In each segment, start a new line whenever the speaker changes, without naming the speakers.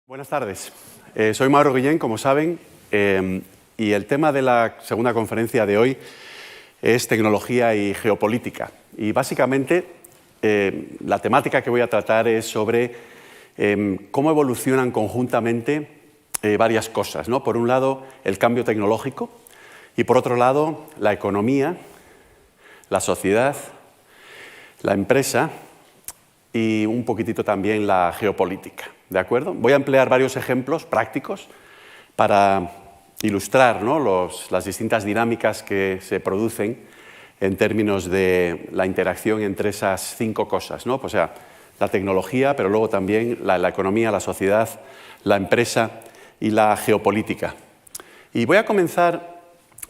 Buenas tardes. Soy Mauro Guillén, como saben, y el tema de la segunda conferencia de hoy es tecnología y geopolítica. Y básicamente la temática que voy a tratar es sobre cómo evolucionan conjuntamente varias cosas, ¿no? Por un lado, el cambio tecnológico y por otro lado, la economía, la sociedad, la empresa y un poquitito también la geopolítica. ¿De acuerdo? Voy a emplear varios ejemplos prácticos para ilustrar, ¿no?, las distintas dinámicas que se producen en términos de la interacción entre esas cinco cosas, ¿no? O sea, la tecnología, pero luego también la economía, la sociedad, la empresa y la geopolítica. Y voy a comenzar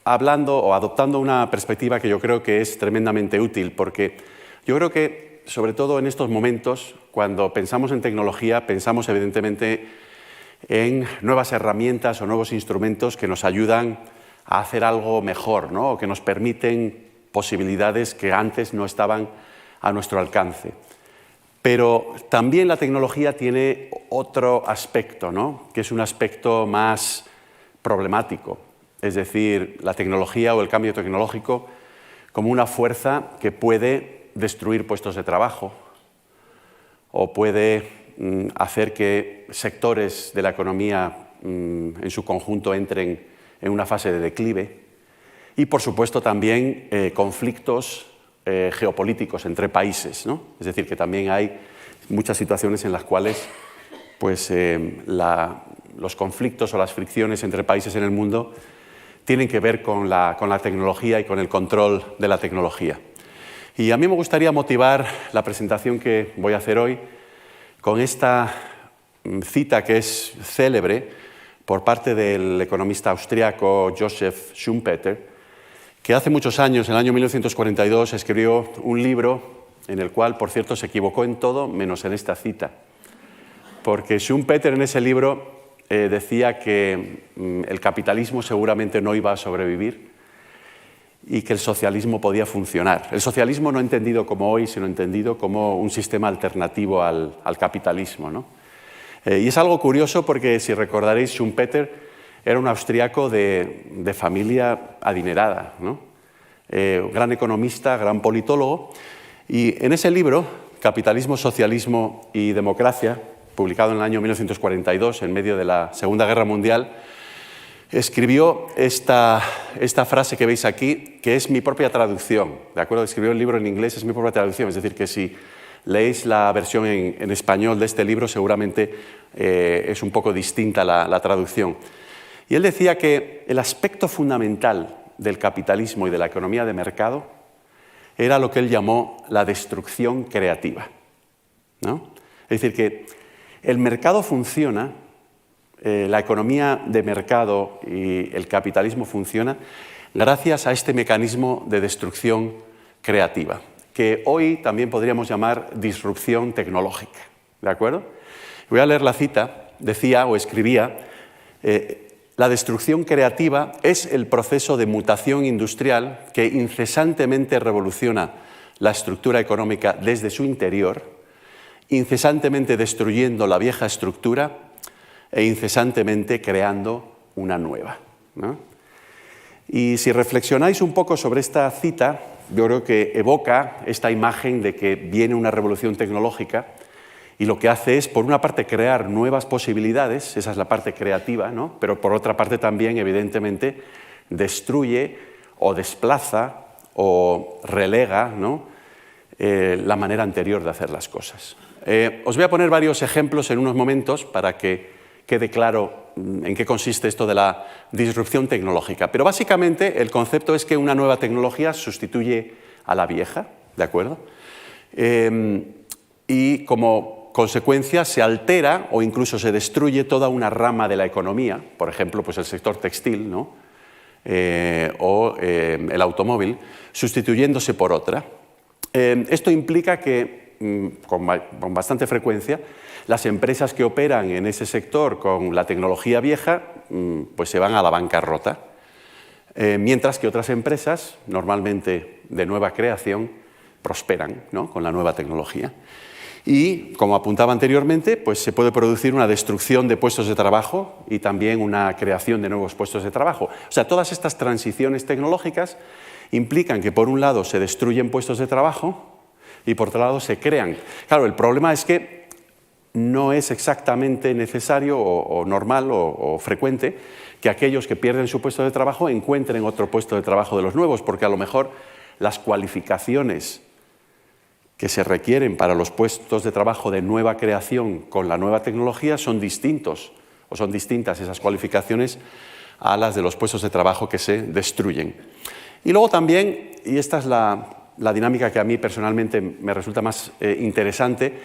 hablando o adoptando una perspectiva que yo creo que es tremendamente útil, porque yo creo que sobre todo en estos momentos, cuando pensamos en tecnología, pensamos evidentemente en nuevas herramientas o nuevos instrumentos que nos ayudan a hacer algo mejor, ¿no? O que nos permiten posibilidades que antes no estaban a nuestro alcance. Pero también la tecnología tiene otro aspecto, ¿no?, que es un aspecto más problemático. Es decir, la tecnología o el cambio tecnológico como una fuerza que puede destruir puestos de trabajo o puede hacer que sectores de la economía en su conjunto entren en una fase de declive y, por supuesto, también conflictos geopolíticos entre países, ¿no? Es decir, que también hay muchas situaciones en las cuales pues, los conflictos o las fricciones entre países en el mundo tienen que ver con la tecnología y con el control de la tecnología. Y a mí me gustaría motivar la presentación que voy a hacer hoy con esta cita que es célebre por parte del economista austriaco Joseph Schumpeter, que hace muchos años, en el año 1942, escribió un libro en el cual, por cierto, se equivocó en todo menos en esta cita. Porque Schumpeter en ese libro decía que el capitalismo seguramente no iba a sobrevivir y que el socialismo podía funcionar. El socialismo no entendido como hoy, sino entendido como un sistema alternativo al capitalismo, ¿no? Y es algo curioso porque, si recordaréis, Schumpeter era un austriaco de familia adinerada, ¿no? Gran economista, gran politólogo, y en ese libro, Capitalismo, Socialismo y Democracia, publicado en el año 1942, en medio de la Segunda Guerra Mundial, escribió esta frase que veis aquí, que es mi propia traducción, ¿de acuerdo? Escribió el libro en inglés, es mi propia traducción, es decir, que si leéis la versión en español de este libro, seguramente es un poco distinta la traducción. Y él decía que el aspecto fundamental del capitalismo y de la economía de mercado era lo que él llamó la destrucción creativa, ¿no? Es decir, que el mercado funciona, la economía de mercado y el capitalismo funciona gracias a este mecanismo de destrucción creativa, que hoy también podríamos llamar disrupción tecnológica, ¿de acuerdo? Voy a leer la cita. Decía o escribía: la destrucción creativa es el proceso de mutación industrial que incesantemente revoluciona la estructura económica desde su interior, incesantemente destruyendo la vieja estructura e incesantemente creando una nueva, ¿no? Y si reflexionáis un poco sobre esta cita, yo creo que evoca esta imagen de que viene una revolución tecnológica y lo que hace es, por una parte, crear nuevas posibilidades, esa es la parte creativa, ¿no? Pero por otra parte también, evidentemente, destruye o desplaza o relega, ¿no?, la manera anterior de hacer las cosas. Os voy a poner varios ejemplos en unos momentos para que quede claro en qué consiste esto de la disrupción tecnológica. Pero básicamente el concepto es que una nueva tecnología sustituye a la vieja, ¿de acuerdo? Y como consecuencia se altera o incluso se destruye toda una rama de la economía, por ejemplo, pues el sector textil, ¿no?, o el automóvil, sustituyéndose por otra. Esto implica que con bastante frecuencia las empresas que operan en ese sector con la tecnología vieja pues se van a la bancarrota, mientras que otras empresas, normalmente de nueva creación, prosperan, ¿no?, con la nueva tecnología. Y, como apuntaba anteriormente, pues se puede producir una destrucción de puestos de trabajo y también una creación de nuevos puestos de trabajo. O sea, todas estas transiciones tecnológicas implican que, por un lado, se destruyen puestos de trabajo y, por otro lado, se crean. Claro, el problema es que no es exactamente necesario o normal o frecuente que aquellos que pierden su puesto de trabajo encuentren otro puesto de trabajo de los nuevos, porque a lo mejor las cualificaciones que se requieren para los puestos de trabajo de nueva creación con la nueva tecnología son distintos, o son distintas esas cualificaciones a las de los puestos de trabajo que se destruyen. Y luego también, y esta es la dinámica que a mí personalmente me resulta más interesante,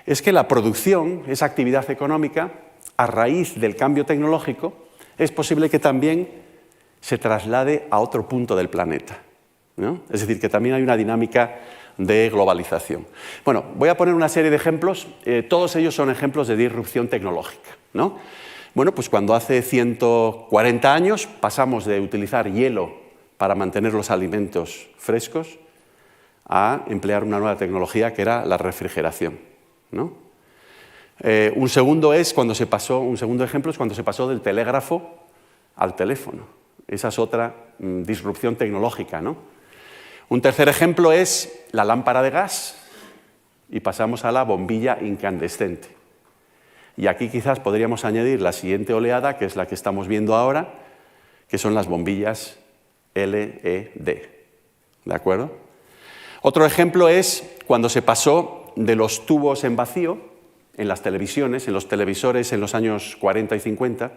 es que la producción, esa actividad económica, a raíz del cambio tecnológico, es posible que también se traslade a otro punto del planeta, ¿no? Es decir, que también hay una dinámica de globalización. Bueno, voy a poner una serie de ejemplos, todos ellos son ejemplos de disrupción tecnológica, ¿no? Bueno, pues cuando hace 140 años pasamos de utilizar hielo para mantener los alimentos frescos a emplear una nueva tecnología que era la refrigeración, ¿no? Un segundo ejemplo es cuando se pasó del telégrafo al teléfono. Esa es otra disrupción tecnológica, ¿no? Un tercer ejemplo es la lámpara de gas y pasamos a la bombilla incandescente. Y aquí quizás podríamos añadir la siguiente oleada, que es la que estamos viendo ahora, que son las bombillas LED. ¿De acuerdo? Otro ejemplo es cuando se pasó de los tubos en vacío en las televisiones, en los televisores en los años 40 y 50,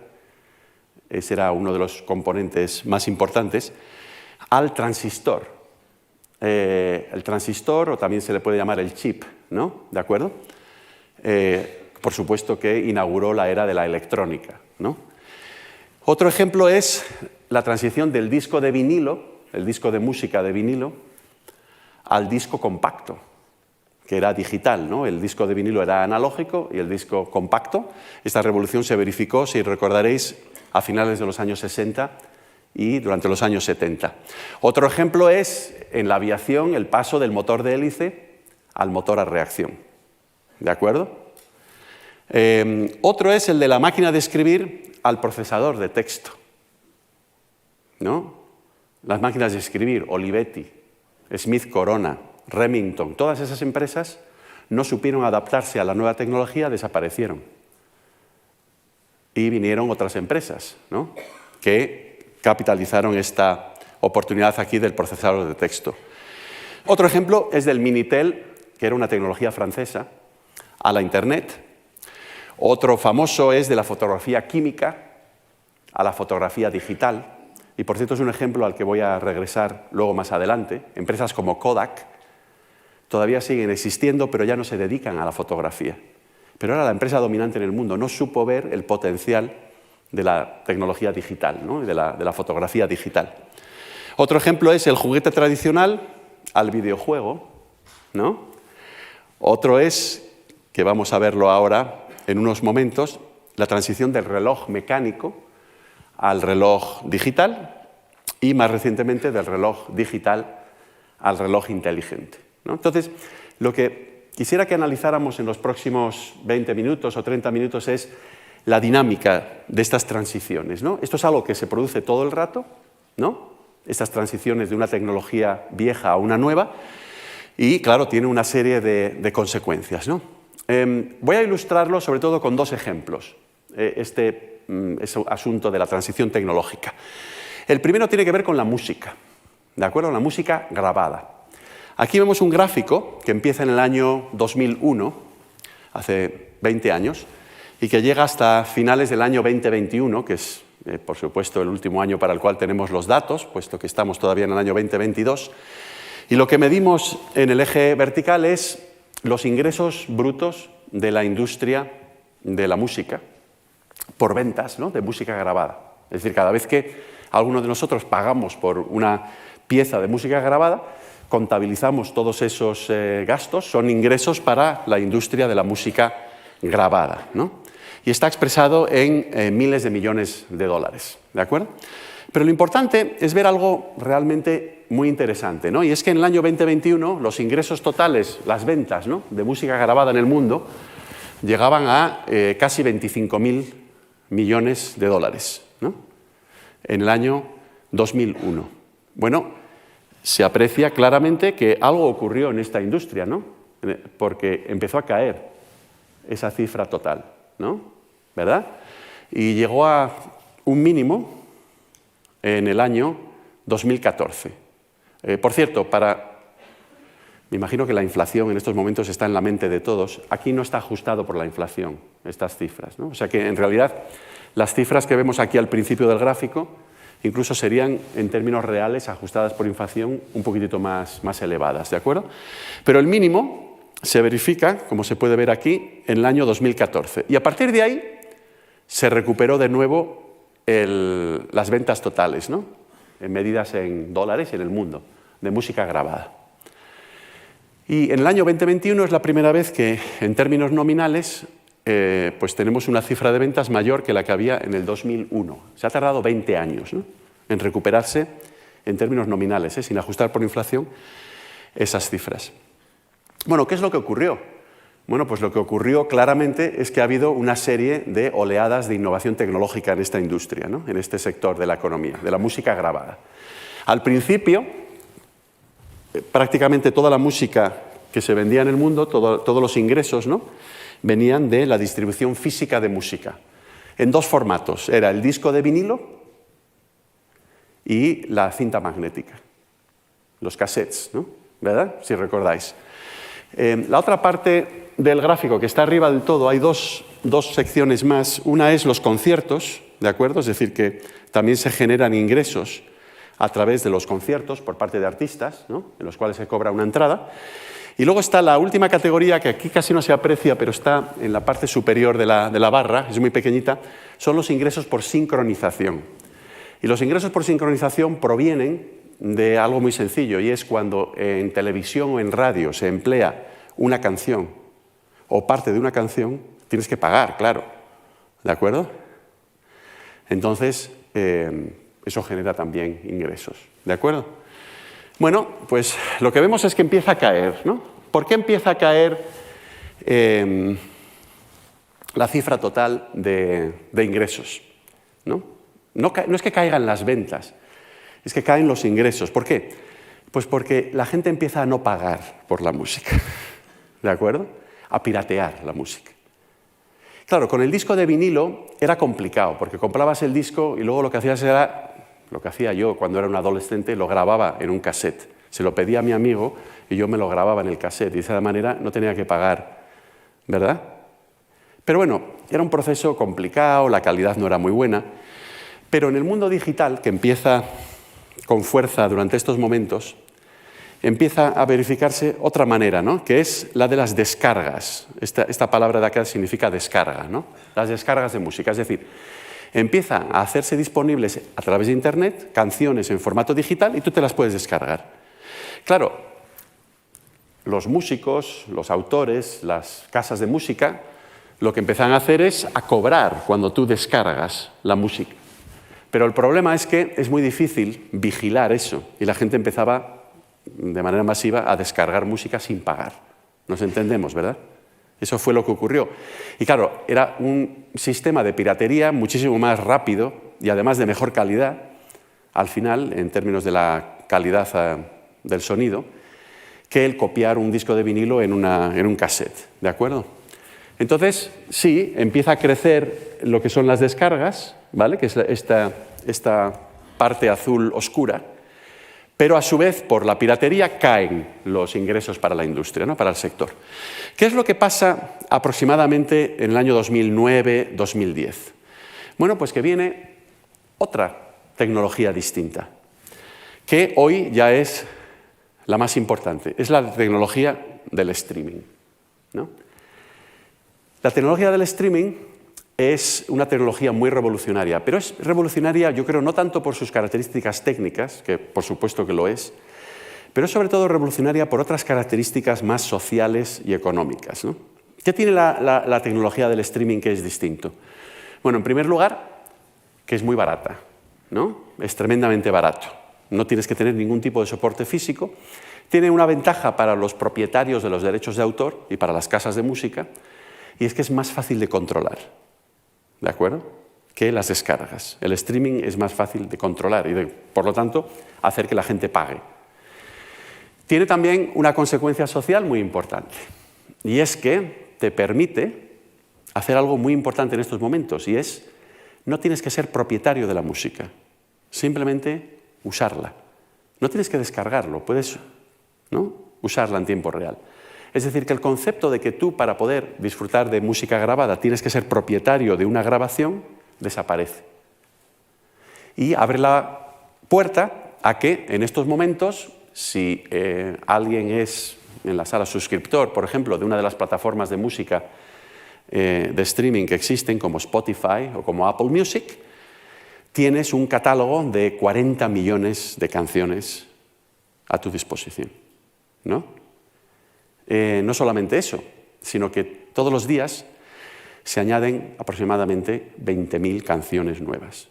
ese era uno de los componentes más importantes, al transistor. El transistor, o también se le puede llamar el chip, ¿no? ¿De acuerdo? Por supuesto que inauguró la era de la electrónica, ¿no? Otro ejemplo es la transición del disco de vinilo, el disco de música de vinilo, al disco compacto, que era digital, ¿no? El disco de vinilo era analógico y el disco compacto. Esta revolución se verificó, si recordaréis, a finales de los años 60 y durante los años 70. Otro ejemplo es, en la aviación, el paso del motor de hélice al motor a reacción. ¿De acuerdo? Otro es el de la máquina de escribir al procesador de texto, ¿no? Las máquinas de escribir, Olivetti, Smith Corona, Remington, todas esas empresas no supieron adaptarse a la nueva tecnología, desaparecieron. Y vinieron otras empresas, ¿no?, que capitalizaron esta oportunidad aquí del procesador de texto. Otro ejemplo es del Minitel, que era una tecnología francesa, a la Internet. Otro famoso es de la fotografía química a la fotografía digital. Y por cierto es un ejemplo al que voy a regresar luego más adelante. Empresas como Kodak todavía siguen existiendo, pero ya no se dedican a la fotografía. Pero era la empresa dominante en el mundo, no supo ver el potencial de la tecnología digital, ¿no?, de la fotografía digital. Otro ejemplo es el juguete tradicional al videojuego, ¿no? Otro es, que vamos a verlo ahora en unos momentos, la transición del reloj mecánico al reloj digital y, más recientemente, del reloj digital al reloj inteligente, ¿no? Entonces, lo que quisiera que analizáramos en los próximos 20 minutos o 30 minutos es la dinámica de estas transiciones, ¿no? Esto es algo que se produce todo el rato, ¿no?, estas transiciones de una tecnología vieja a una nueva, y, claro, tiene una serie de consecuencias, ¿no? Voy a ilustrarlo sobre todo con dos ejemplos, este asunto de la transición tecnológica. El primero tiene que ver con la música, ¿de acuerdo? La música grabada. Aquí vemos un gráfico que empieza en el año 2001, hace 20 años, y que llega hasta finales del año 2021, que es, por supuesto, el último año para el cual tenemos los datos, puesto que estamos todavía en el año 2022. Y lo que medimos en el eje vertical es los ingresos brutos de la industria de la música por ventas, ¿no?, de música grabada. Es decir, cada vez que alguno de nosotros pagamos por una pieza de música grabada, contabilizamos todos esos gastos, son ingresos para la industria de la música grabada, ¿no? Y está expresado en miles de millones de dólares, ¿de acuerdo? Pero lo importante es ver algo realmente muy interesante, ¿no? Y es que en el año 2021 los ingresos totales, las ventas, ¿no?, de música grabada en el mundo llegaban a casi 25.000 millones de dólares, ¿no?, en el año 2001. Bueno, se aprecia claramente que algo ocurrió en esta industria, ¿no?, porque empezó a caer esa cifra total, ¿no?, ¿verdad? Y llegó a un mínimo en el año 2014. Por cierto, me imagino que la inflación en estos momentos está en la mente de todos. Aquí no está ajustado por la inflación, estas cifras, ¿no? O sea que, en realidad, las cifras que vemos aquí al principio del gráfico incluso serían, en términos reales, ajustadas por inflación, un poquitito más elevadas, ¿de acuerdo? Pero el mínimo se verifica, como se puede ver aquí, en el año 2014. Y a partir de ahí se recuperó de nuevo las ventas totales, ¿no?, medidas en dólares en el mundo, de música grabada. Y en el año 2021 es la primera vez que, en términos nominales, pues tenemos una cifra de ventas mayor que la que había en el 2001. Se ha tardado 20 años, ¿no?, en recuperarse en términos nominales, sin ajustar por inflación, esas cifras. Bueno, ¿qué es lo que ocurrió? Bueno, pues lo que ocurrió claramente es que ha habido una serie de oleadas de innovación tecnológica en esta industria, ¿no?, en este sector de la economía, de la música grabada. Al principio, prácticamente toda la música que se vendía en el mundo, todos los ingresos, ¿no?, venían de la distribución física de música, en dos formatos. Era el disco de vinilo y la cinta magnética, los cassettes, ¿no?, ¿verdad?, si recordáis. La otra parte del gráfico que está arriba del todo, hay dos secciones más. Una es los conciertos, ¿de acuerdo? Es decir, que también se generan ingresos a través de los conciertos por parte de artistas, ¿no?, en los cuales se cobra una entrada. Y luego está la última categoría, que aquí casi no se aprecia, pero está en la parte superior de la barra, es muy pequeñita, son los ingresos por sincronización. Y los ingresos por sincronización provienen de algo muy sencillo, y es cuando en televisión o en radio se emplea una canción o parte de una canción, tienes que pagar, claro, ¿de acuerdo? Entonces, eso genera también ingresos, ¿de acuerdo? Bueno, pues lo que vemos es que empieza a caer, ¿no? ¿Por qué empieza a caer la cifra total de ingresos? ¿No? No es que caigan las ventas, es que caen los ingresos. ¿Por qué? Pues porque la gente empieza a no pagar por la música, ¿de acuerdo?, a piratear la música. Claro, con el disco de vinilo era complicado, porque comprabas el disco y luego lo que hacías era, lo que hacía yo cuando era un adolescente, lo grababa en un cassette. Se lo pedía a mi amigo y yo me lo grababa en el cassette, y de esa manera no tenía que pagar, ¿verdad? Pero bueno, era un proceso complicado, la calidad no era muy buena, pero en el mundo digital, que empieza con fuerza durante estos momentos, empieza a verificarse otra manera, ¿no?, que es la de las descargas. Esta palabra de acá significa descarga, ¿no?, las descargas de música. Es decir, empieza a hacerse disponibles a través de Internet canciones en formato digital y tú te las puedes descargar. Claro, los músicos, los autores, las casas de música, lo que empiezan a hacer es a cobrar cuando tú descargas la música. Pero el problema es que es muy difícil vigilar eso, y la gente empezaba de manera masiva a descargar música sin pagar. Nos entendemos, ¿verdad? Eso fue lo que ocurrió. Y claro, era un sistema de piratería muchísimo más rápido y además de mejor calidad, al final, en términos de la calidad del sonido, que el copiar un disco de vinilo en un cassette, ¿de acuerdo? Entonces, sí, empieza a crecer lo que son las descargas, ¿vale?, que es esta parte azul oscura, pero a su vez, por la piratería, caen los ingresos para la industria, ¿no?, para el sector. ¿Qué es lo que pasa aproximadamente en el año 2009-2010? Bueno, pues que viene otra tecnología distinta, que hoy ya es la más importante, es la tecnología del streaming, ¿no? La tecnología del streaming es una tecnología muy revolucionaria, pero es revolucionaria, yo creo, no tanto por sus características técnicas, que por supuesto que lo es, pero es sobre todo revolucionaria por otras características más sociales y económicas, ¿no? ¿Qué tiene la tecnología del streaming que es distinto? Bueno, en primer lugar, que es muy barata, ¿no? Es tremendamente barato. No tienes que tener ningún tipo de soporte físico. Tiene una ventaja para los propietarios de los derechos de autor y para las casas de música, y es que es más fácil de controlar, ¿de acuerdo?, que las descargas. El streaming es más fácil de controlar y, por lo tanto, hacer que la gente pague. Tiene también una consecuencia social muy importante, y es que te permite hacer algo muy importante en estos momentos, y es, no tienes que ser propietario de la música, simplemente usarla. No tienes que descargarlo, puedes, ¿no?, usarla en tiempo real. Es decir, que el concepto de que tú, para poder disfrutar de música grabada, tienes que ser propietario de una grabación, desaparece. Y abre la puerta a que, en estos momentos, si alguien es en la sala suscriptor, por ejemplo, de una de las plataformas de música de streaming que existen, como Spotify o como Apple Music, tienes un catálogo de 40 millones de canciones a tu disposición, ¿no? No solamente eso, sino que todos los días se añaden aproximadamente 20.000 canciones nuevas.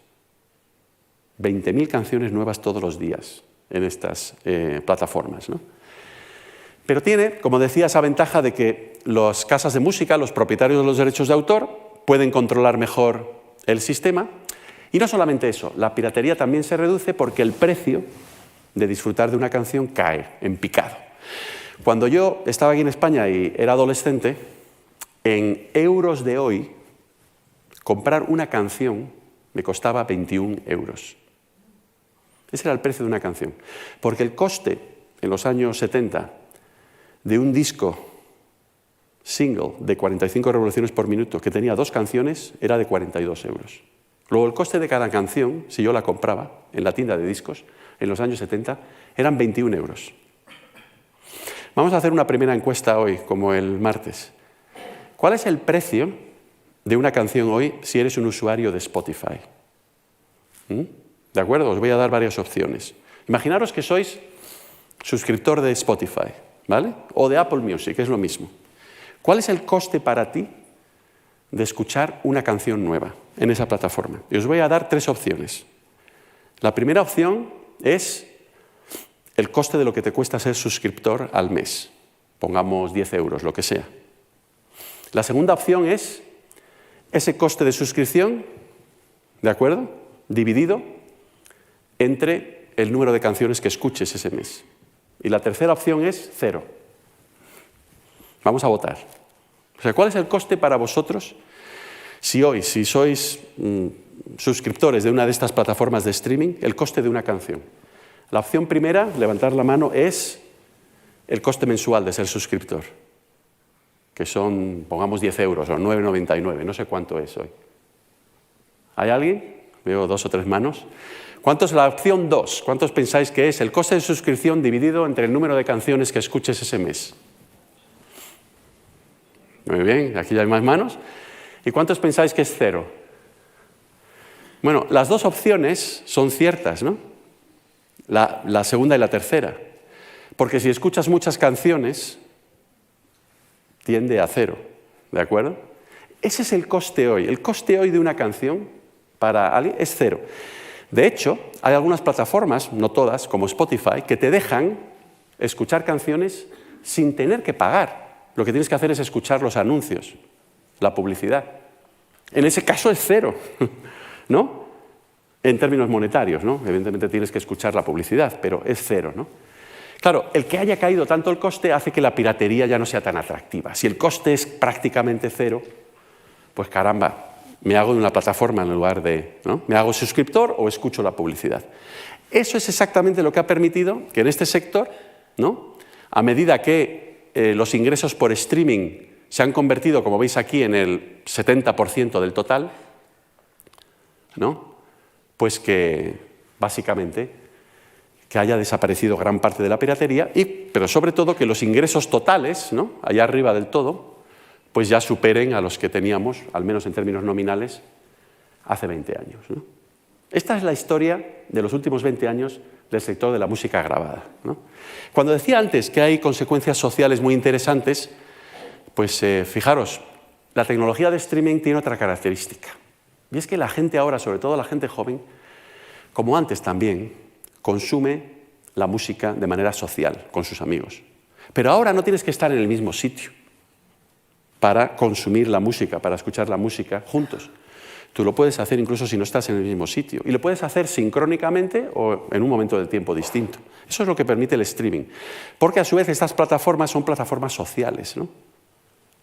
20.000 canciones nuevas todos los días en estas plataformas, ¿no? Pero tiene, como decía, esa ventaja de que las casas de música, los propietarios de los derechos de autor, pueden controlar mejor el sistema. Y no solamente eso, la piratería también se reduce porque el precio de disfrutar de una canción cae en picado. Cuando yo estaba aquí en España y era adolescente, en euros de hoy, comprar una canción me costaba 21 euros. Ese era el precio de una canción. Porque el coste, en los años 70, de un disco single de 45 revoluciones por minuto, que tenía 2 canciones, era de 42 euros. Luego, el coste de cada canción, si yo la compraba en la tienda de discos, en los años 70, eran 21 euros. Vamos a hacer una primera encuesta hoy, como el martes. ¿Cuál es el precio de una canción hoy si eres un usuario de Spotify? ¿De acuerdo? Os voy a dar varias opciones. Imaginaros que sois suscriptor de Spotify, ¿vale? O de Apple Music, es lo mismo. ¿Cuál es el coste para ti de escuchar una canción nueva en esa plataforma? Y os voy a dar 3 opciones. La primera opción es el coste de lo que te cuesta ser suscriptor al mes. Pongamos 10 euros, lo que sea. La segunda opción es ese coste de suscripción, ¿de acuerdo?, dividido entre el número de canciones que escuches ese mes. Y la tercera opción es 0. Vamos a votar. O sea, ¿cuál es el coste para vosotros si sois suscriptores de una de estas plataformas de streaming, el coste de una canción? La opción primera, levantar la mano, es el coste mensual de ser suscriptor, que son, pongamos, 10 euros o 9,99, no sé cuánto es hoy. ¿Hay alguien? Veo 2 o 3 manos. ¿Cuánto es la opción 2? ¿Cuántos pensáis que es el coste de suscripción dividido entre el número de canciones que escuches ese mes? Muy bien, aquí ya hay más manos. ¿Y cuántos pensáis que es 0? Bueno, las 2 opciones son ciertas, ¿no? La segunda y la tercera. Porque si escuchas muchas canciones, tiende a 0, ¿de acuerdo? Ese es el coste hoy. El coste hoy de una canción para alguien es 0. De hecho, hay algunas plataformas, no todas, como Spotify, que te dejan escuchar canciones sin tener que pagar. Lo que tienes que hacer es escuchar los anuncios, la publicidad. En ese caso es 0, ¿no? En términos monetarios, ¿no? Evidentemente tienes que escuchar la publicidad, pero es 0, ¿no? Claro, el que haya caído tanto el coste hace que la piratería ya no sea tan atractiva. Si el coste es prácticamente 0, pues caramba, me hago de una plataforma en lugar de, ¿no? Me hago suscriptor o escucho la publicidad. Eso es exactamente lo que ha permitido que en este sector, ¿no?, a medida que los ingresos por streaming se han convertido, como veis aquí, en el 70% del total, ¿no?, pues que básicamente que haya desaparecido gran parte de la piratería, pero sobre todo que los ingresos totales, ¿no?, allá arriba del todo, pues ya superen a los que teníamos, al menos en términos nominales, hace 20 años, ¿no? Esta es la historia de los últimos 20 años del sector de la música grabada, ¿no? Cuando decía antes que hay consecuencias sociales muy interesantes, pues fijaros, la tecnología de streaming tiene otra característica. Y es que la gente ahora, sobre todo la gente joven, como antes también, consume la música de manera social, con sus amigos. Pero ahora no tienes que estar en el mismo sitio para consumir la música, para escuchar la música juntos. Tú lo puedes hacer incluso si no estás en el mismo sitio. Y lo puedes hacer sincrónicamente o en un momento del tiempo distinto. Eso es lo que permite el streaming. Porque a su vez estas plataformas son plataformas sociales, ¿no?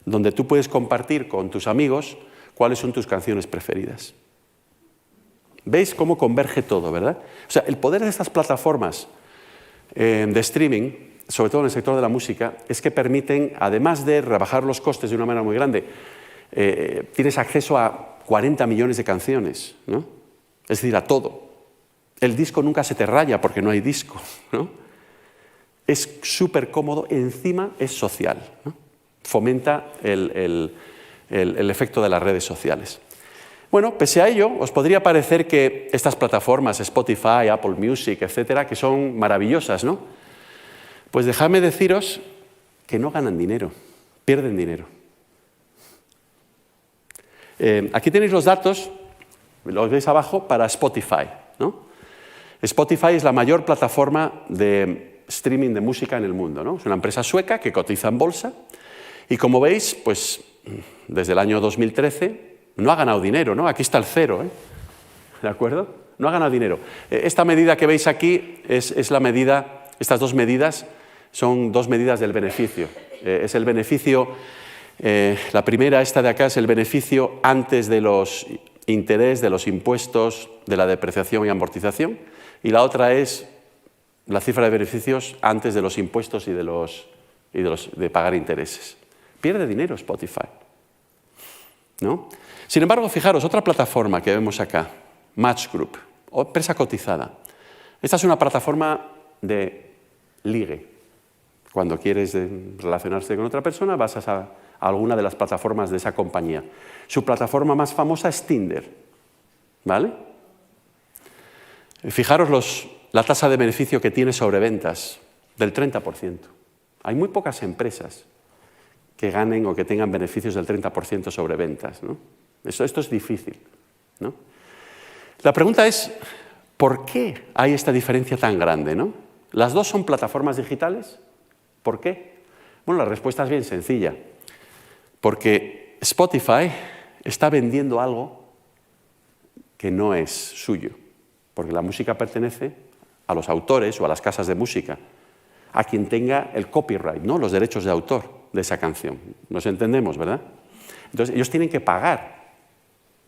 Donde tú puedes compartir con tus amigos cuáles son tus canciones preferidas. ¿Veis cómo converge todo, verdad? O sea, el poder de estas plataformas de streaming, sobre todo en el sector de la música, es que permiten, además de rebajar los costes de una manera muy grande, tienes acceso a 40 millones de canciones, ¿no? Es decir, a todo. El disco nunca se te raya porque no hay disco, ¿no? Es súper cómodo, encima es social, ¿no? Fomenta el efecto de las redes sociales. Bueno, pese a ello, os podría parecer que estas plataformas, Spotify, Apple Music, etcétera, que son maravillosas, ¿no? Pues dejadme deciros que no ganan dinero, pierden dinero. Aquí tenéis los datos, los veis abajo, para Spotify, ¿no? Spotify es la mayor plataforma de streaming de música en el mundo, ¿no? Es una empresa sueca que cotiza en bolsa y, como veis, pues desde el año 2013 no ha ganado dinero, ¿no? Aquí está el cero, ¿eh? ¿De acuerdo? No ha ganado dinero. Esta medida que veis aquí es la medida, estas dos medidas son dos medidas del beneficio. Es el beneficio, la primera, esta de acá, es el beneficio antes de los intereses, de los impuestos, de la depreciación y amortización, y la otra es la cifra de beneficios antes de los impuestos y de pagar intereses. Pierde dinero Spotify, ¿no? Sin embargo, fijaros, otra plataforma que vemos acá, Match Group, empresa cotizada. Esta es una plataforma de ligue. Cuando quieres relacionarse con otra persona, vas a alguna de las plataformas de esa compañía. Su plataforma más famosa es Tinder, ¿vale? Fijaros la tasa de beneficio que tiene sobre ventas, del 30%. Hay muy pocas empresas que ganen o que tengan beneficios del 30% sobre ventas, ¿no? Esto es difícil, ¿no? La pregunta es, ¿por qué hay esta diferencia tan grande, ¿no? ¿Las dos son plataformas digitales? ¿Por qué? Bueno, la respuesta es bien sencilla. Porque Spotify está vendiendo algo que no es suyo. Porque la música pertenece a los autores o a las casas de música, a quien tenga el copyright, ¿no? Los derechos de autor de esa canción. Nos entendemos, ¿verdad? Entonces, ellos tienen que pagar.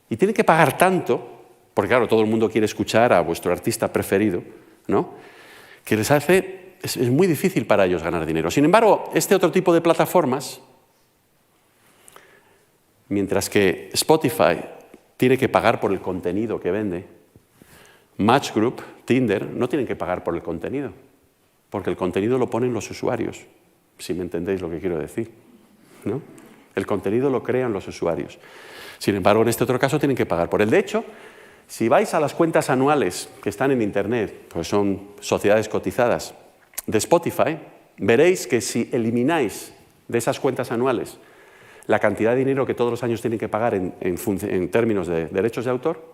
Y tienen que pagar tanto, porque claro, todo el mundo quiere escuchar a vuestro artista preferido, ¿no? Que les hace, es muy difícil para ellos ganar dinero. Sin embargo, este otro tipo de plataformas, mientras que Spotify tiene que pagar por el contenido que vende, Match Group, Tinder, no tienen que pagar por el contenido, porque el contenido lo ponen los usuarios, si me entendéis lo que quiero decir, ¿no? El contenido lo crean los usuarios. Sin embargo, en este otro caso tienen que pagar por él. De hecho, si vais a las cuentas anuales que están en Internet, pues son sociedades cotizadas, de Spotify, veréis que si elimináis de esas cuentas anuales la cantidad de dinero que todos los años tienen que pagar en términos de derechos de autor,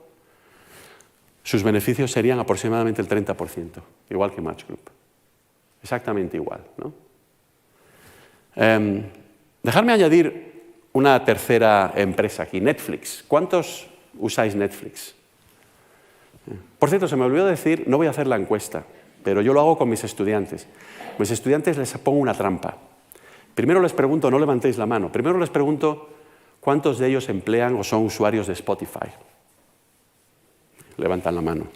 sus beneficios serían aproximadamente el 30%, igual que Match Group. Exactamente igual, ¿no? Dejadme añadir una tercera empresa aquí, Netflix. ¿Cuántos usáis Netflix? Por cierto, se me olvidó decir, no voy a hacer la encuesta, pero yo lo hago con mis estudiantes. A mis estudiantes les pongo una trampa. Primero les pregunto, no levantéis la mano, primero les pregunto cuántos de ellos emplean o son usuarios de Spotify. Levantan la mano.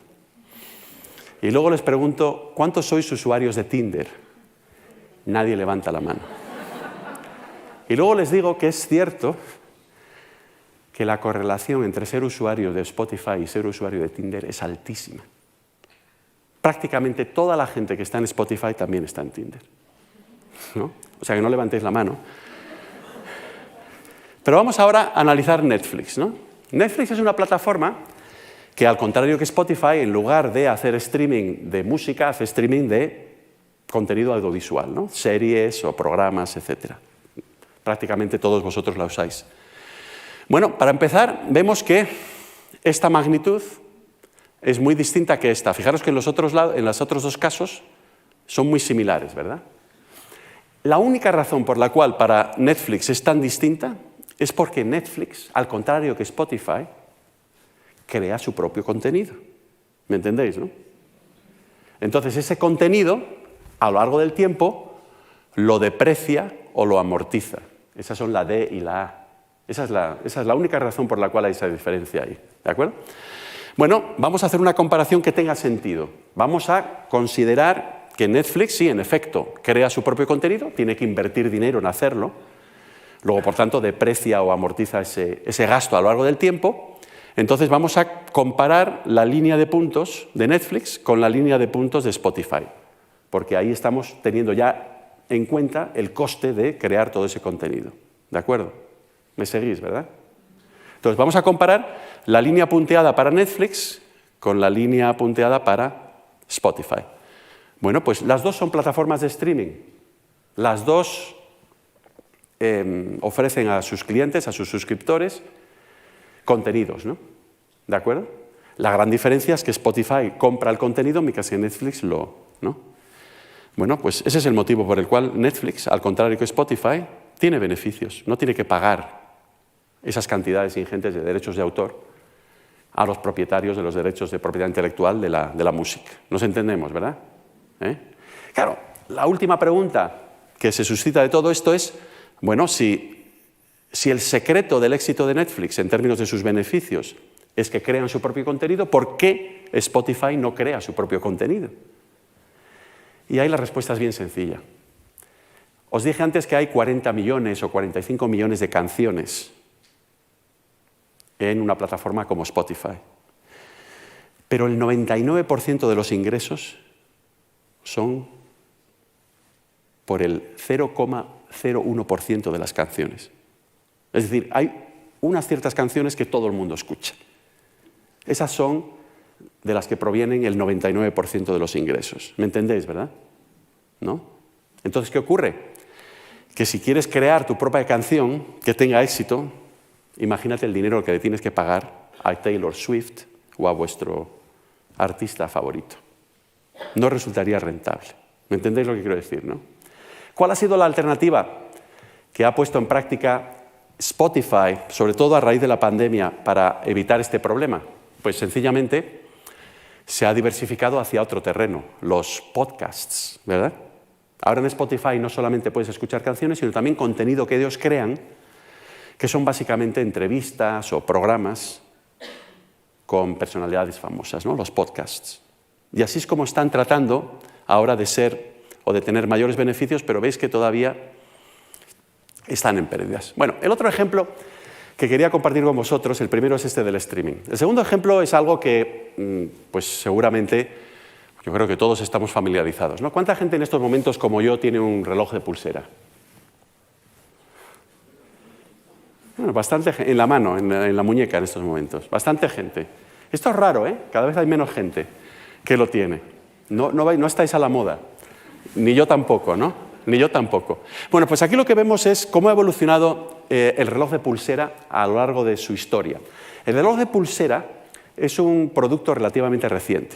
Y luego les pregunto, ¿cuántos sois usuarios de Tinder? Nadie levanta la mano. Y luego les digo que es cierto que la correlación entre ser usuario de Spotify y ser usuario de Tinder es altísima. Prácticamente toda la gente que está en Spotify también está en Tinder, ¿no? O sea que no levantéis la mano. Pero vamos ahora a analizar Netflix, ¿no? Netflix es una plataforma que, al contrario que Spotify, en lugar de hacer streaming de música, hace streaming de contenido audiovisual, ¿no? Series o programas, etc. Prácticamente todos vosotros la usáis. Bueno, para empezar, vemos que esta magnitud es muy distinta que esta. Fijaros que en los otros dos casos son muy similares, ¿verdad? La única razón por la cual para Netflix es tan distinta es porque Netflix, al contrario que Spotify, crea su propio contenido. ¿Me entendéis, no? Entonces, ese contenido, a lo largo del tiempo, lo deprecia o lo amortiza. Esas son la D y la A. Esa es la única razón por la cual hay esa diferencia ahí. ¿De acuerdo? Bueno, vamos a hacer una comparación que tenga sentido. Vamos a considerar que Netflix, sí, en efecto, crea su propio contenido, tiene que invertir dinero en hacerlo, luego, por tanto, deprecia o amortiza ese gasto a lo largo del tiempo. Entonces, vamos a comparar la línea de puntos de Netflix con la línea de puntos de Spotify, porque ahí estamos teniendo ya en cuenta el coste de crear todo ese contenido. ¿De acuerdo? ¿Me seguís, verdad? Entonces, vamos a comparar la línea punteada para Netflix con la línea punteada para Spotify. Bueno, pues las dos son plataformas de streaming. Las dos ofrecen a sus clientes, a sus suscriptores, contenidos, ¿no? ¿De acuerdo? La gran diferencia es que Spotify compra el contenido mientras que Netflix ¿no? Bueno, pues ese es el motivo por el cual Netflix, al contrario que Spotify, tiene beneficios, no tiene que pagar esas cantidades ingentes de derechos de autor a los propietarios de los derechos de propiedad intelectual de la música. Nos entendemos, ¿verdad? Claro, la última pregunta que se suscita de todo esto es, bueno, si el secreto del éxito de Netflix en términos de sus beneficios es que crean su propio contenido, ¿por qué Spotify no crea su propio contenido? Y ahí la respuesta es bien sencilla. Os dije antes que hay 40 millones o 45 millones de canciones en una plataforma como Spotify. Pero el 99% de los ingresos son por el 0,01% de las canciones. Es decir, hay unas ciertas canciones que todo el mundo escucha. Esas son de las que provienen el 99% de los ingresos. ¿Me entendéis, verdad? ¿No? Entonces, ¿qué ocurre? Que si quieres crear tu propia canción que tenga éxito, imagínate el dinero que le tienes que pagar a Taylor Swift o a vuestro artista favorito. No resultaría rentable. ¿Me entendéis lo que quiero decir, no? ¿Cuál ha sido la alternativa que ha puesto en práctica Spotify, sobre todo a raíz de la pandemia, para evitar este problema? Pues sencillamente se ha diversificado hacia otro terreno, los podcasts, ¿verdad? Ahora en Spotify no solamente puedes escuchar canciones, sino también contenido que ellos crean, que son básicamente entrevistas o programas con personalidades famosas, ¿no? Los podcasts. Y así es como están tratando ahora de ser o de tener mayores beneficios, pero veis que todavía están en pérdidas. Bueno, el otro ejemplo que quería compartir con vosotros, el primero es este del streaming. El segundo ejemplo es algo que, pues seguramente, yo creo que todos estamos familiarizados, ¿no? ¿Cuánta gente en estos momentos, como yo, tiene un reloj de pulsera? Bueno, bastante en la mano, en la muñeca en estos momentos. Bastante gente. Esto es raro, ¿eh? Cada vez hay menos gente que lo tiene. No estáis a la moda. Ni yo tampoco, ¿no? Ni yo tampoco. Bueno, pues aquí lo que vemos es cómo ha evolucionado el reloj de pulsera a lo largo de su historia. El reloj de pulsera es un producto relativamente reciente.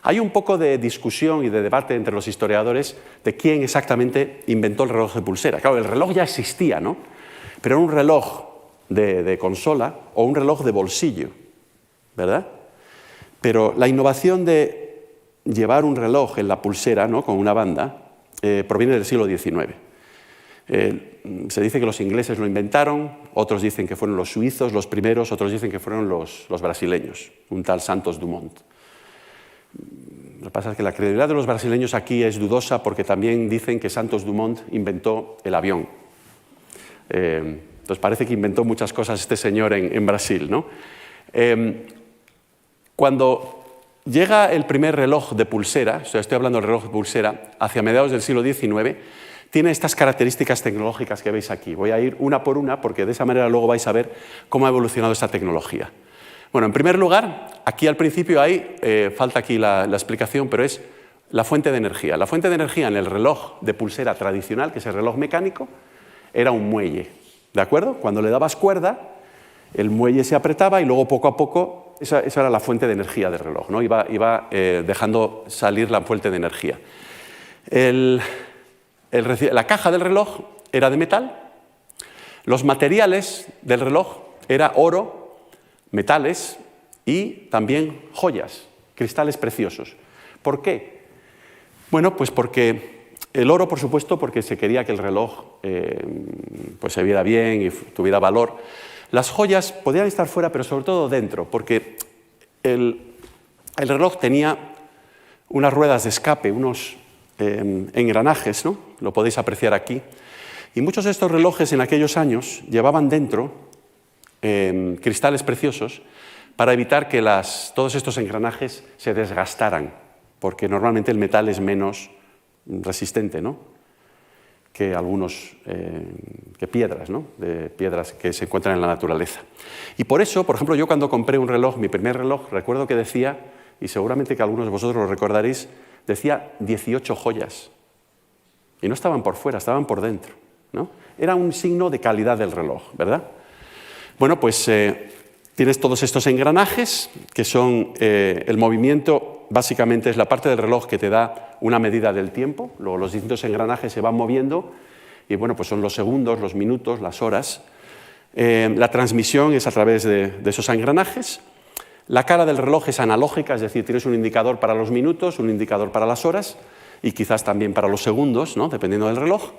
Hay un poco de discusión y de debate entre los historiadores de quién exactamente inventó el reloj de pulsera. Claro, el reloj ya existía, ¿no? Pero era un reloj de consola o un reloj de bolsillo, ¿verdad? Pero la innovación de llevar un reloj en la pulsera, ¿no? Con una banda, proviene del siglo XIX. Se dice que los ingleses lo inventaron, otros dicen que fueron los suizos los primeros, otros dicen que fueron los brasileños, un tal Santos Dumont. Lo que pasa es que la credibilidad de los brasileños aquí es dudosa porque también dicen que Santos Dumont inventó el avión. Entonces parece que inventó muchas cosas este señor en Brasil, ¿no? Cuando llega el primer reloj de pulsera, o sea, estoy hablando del reloj de pulsera, hacia mediados del siglo XIX, tiene estas características tecnológicas que veis aquí. Voy a ir una por una porque de esa manera luego vais a ver cómo ha evolucionado esta tecnología. Bueno, en primer lugar, aquí al principio falta aquí la explicación, pero es la fuente de energía. La fuente de energía en el reloj de pulsera tradicional, que es el reloj mecánico, era un muelle, ¿de acuerdo? Cuando le dabas cuerda, el muelle se apretaba y luego poco a poco esa era la fuente de energía del reloj, ¿no? Iba dejando salir la fuente de energía. La caja del reloj era de metal. Los materiales del reloj era oro, metales y también joyas, cristales preciosos. ¿Por qué? Bueno, pues porque el oro, por supuesto, porque se quería que el reloj pues se viera bien y tuviera valor. Las joyas podían estar fuera, pero sobre todo dentro, porque el reloj tenía unas ruedas de escape, unos engranajes, ¿no? Lo podéis apreciar aquí. Y muchos de estos relojes en aquellos años llevaban dentro cristales preciosos para evitar que todos estos engranajes se desgastaran, porque normalmente el metal es menos resistente, ¿no?, que algunos que piedras, ¿no?, de piedras que se encuentran en la naturaleza. Y por eso, por ejemplo, yo cuando compré un reloj, mi primer reloj, recuerdo que decía, y seguramente que algunos de vosotros lo recordaréis, decía 18 joyas. Y no estaban por fuera, estaban por dentro, ¿no? Era un signo de calidad del reloj, ¿verdad? Bueno, pues tienes todos estos engranajes, que son el movimiento, básicamente es la parte del reloj que te da una medida del tiempo, luego los distintos engranajes se van moviendo, y bueno, pues son los segundos, los minutos, las horas. La transmisión es a través de esos engranajes. La cara del reloj es analógica, es decir, tienes un indicador para los minutos, un indicador para las horas, y quizás también para los segundos, ¿no?, dependiendo del reloj.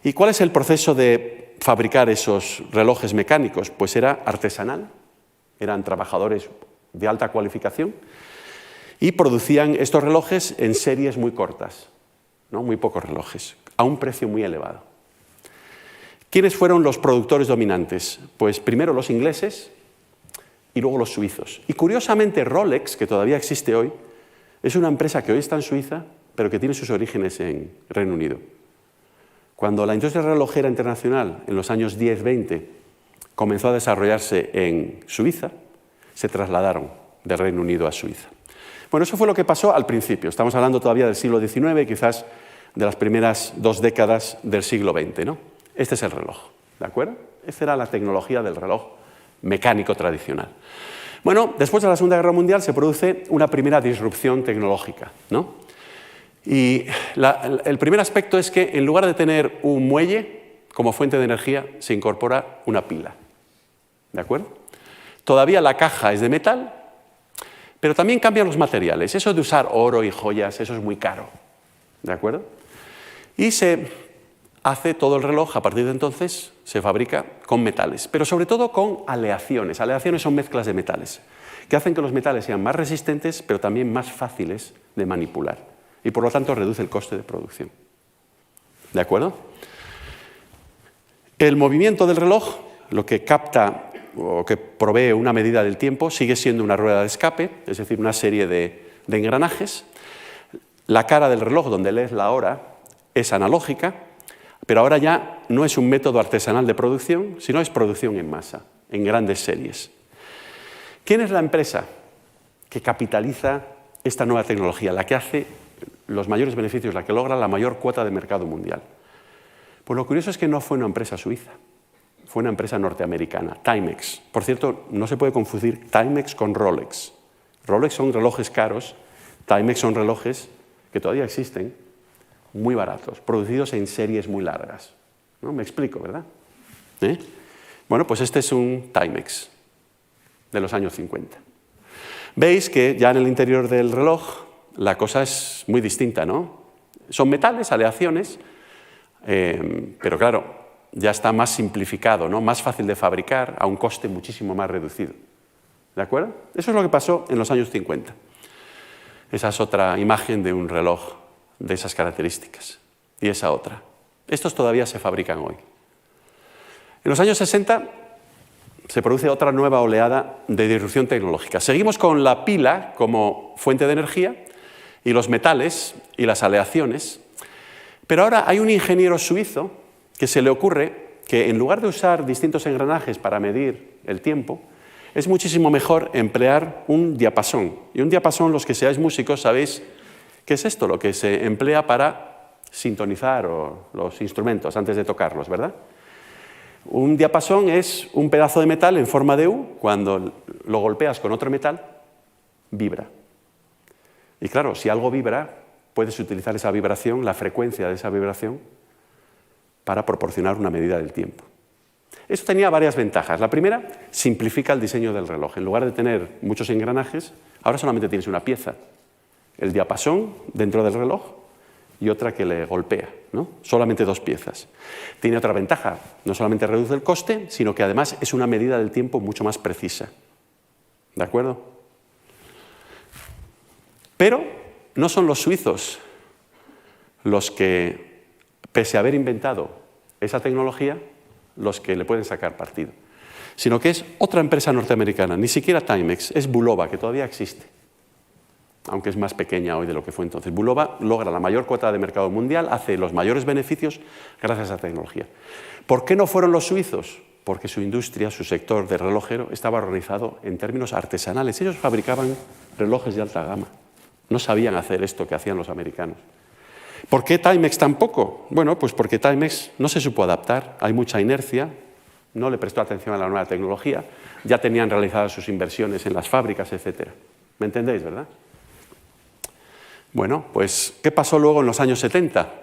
¿Y cuál es el proceso de fabricar esos relojes mecánicos? Pues era artesanal, eran trabajadores de alta cualificación y producían estos relojes en series muy cortas, ¿no?, muy pocos relojes, a un precio muy elevado. ¿Quiénes fueron los productores dominantes? Pues primero los ingleses y luego los suizos. Y curiosamente Rolex, que todavía existe hoy, es una empresa que hoy está en Suiza, pero que tiene sus orígenes en Reino Unido. Cuando la industria relojera internacional, en los años 10-20, comenzó a desarrollarse en Suiza, se trasladaron del Reino Unido a Suiza. Bueno, eso fue lo que pasó al principio. Estamos hablando todavía del siglo XIX, quizás de las primeras 2 décadas del siglo XX, ¿no? Este es el reloj, ¿de acuerdo? Esta era la tecnología del reloj mecánico tradicional. Bueno, después de la Segunda Guerra Mundial se produce una primera disrupción tecnológica, ¿no? Y el primer aspecto es que en lugar de tener un muelle como fuente de energía, se incorpora una pila, ¿de acuerdo? Todavía la caja es de metal, pero también cambian los materiales. Eso de usar oro y joyas, eso es muy caro, ¿de acuerdo? Y se hace todo el reloj, a partir de entonces, se fabrica con metales, pero sobre todo con aleaciones. Aleaciones son mezclas de metales, que hacen que los metales sean más resistentes, pero también más fáciles de manipular. Y por lo tanto reduce el coste de producción. ¿De acuerdo? El movimiento del reloj, lo que capta o que provee una medida del tiempo, sigue siendo una rueda de escape, es decir, una serie de engranajes. La cara del reloj, donde lees la hora, es analógica, pero ahora ya no es un método artesanal de producción, sino es producción en masa, en grandes series. ¿Quién es la empresa que capitaliza esta nueva tecnología, la que hace los mayores beneficios, la que logra la mayor cuota de mercado mundial? Pues lo curioso es que no fue una empresa suiza, fue una empresa norteamericana, Timex. Por cierto, no se puede confundir Timex con Rolex. Rolex son relojes caros, Timex son relojes que todavía existen, muy baratos, producidos en series muy largas. ¿No? Me explico, ¿verdad? Bueno, pues este es un Timex de los años 50. Veis que ya en el interior del reloj la cosa es muy distinta, ¿no? Son metales, aleaciones, pero claro, ya está más simplificado, ¿no?, más fácil de fabricar a un coste muchísimo más reducido. ¿De acuerdo? Eso es lo que pasó en los años 50. Esa es otra imagen de un reloj de esas características. Y esa otra. Estos todavía se fabrican hoy. En los años 60 se produce otra nueva oleada de disrupción tecnológica. Seguimos con la pila como fuente de energía y los metales y las aleaciones, pero ahora hay un ingeniero suizo que se le ocurre que en lugar de usar distintos engranajes para medir el tiempo, es muchísimo mejor emplear un diapasón. Y un diapasón, los que seáis músicos, sabéis qué es esto, lo que se emplea para sintonizar los instrumentos antes de tocarlos, ¿verdad? Un diapasón es un pedazo de metal en forma de U, cuando lo golpeas con otro metal, vibra. Y claro, si algo vibra, puedes utilizar esa vibración, la frecuencia de esa vibración, para proporcionar una medida del tiempo. Esto tenía varias ventajas. La primera, simplifica el diseño del reloj. En lugar de tener muchos engranajes, ahora solamente tienes una pieza, el diapasón dentro del reloj y otra que le golpea, ¿no? Solamente dos piezas. Tiene otra ventaja, no solamente reduce el coste, sino que además es una medida del tiempo mucho más precisa. ¿De acuerdo? Pero no son los suizos los que, pese a haber inventado esa tecnología, los que le pueden sacar partido, sino que es otra empresa norteamericana, ni siquiera Timex, es Bulova, que todavía existe, aunque es más pequeña hoy de lo que fue entonces. Bulova logra la mayor cuota de mercado mundial, hace los mayores beneficios gracias a esa tecnología. ¿Por qué no fueron los suizos? Porque su industria, su sector de relojero, estaba organizado en términos artesanales. Ellos fabricaban relojes de alta gama. No sabían hacer esto que hacían los americanos. ¿Por qué Timex tampoco? Bueno, pues porque Timex no se supo adaptar, hay mucha inercia, no le prestó atención a la nueva tecnología, ya tenían realizadas sus inversiones en las fábricas, etc. ¿Me entendéis, verdad? Bueno, pues, ¿qué pasó luego en los años 70?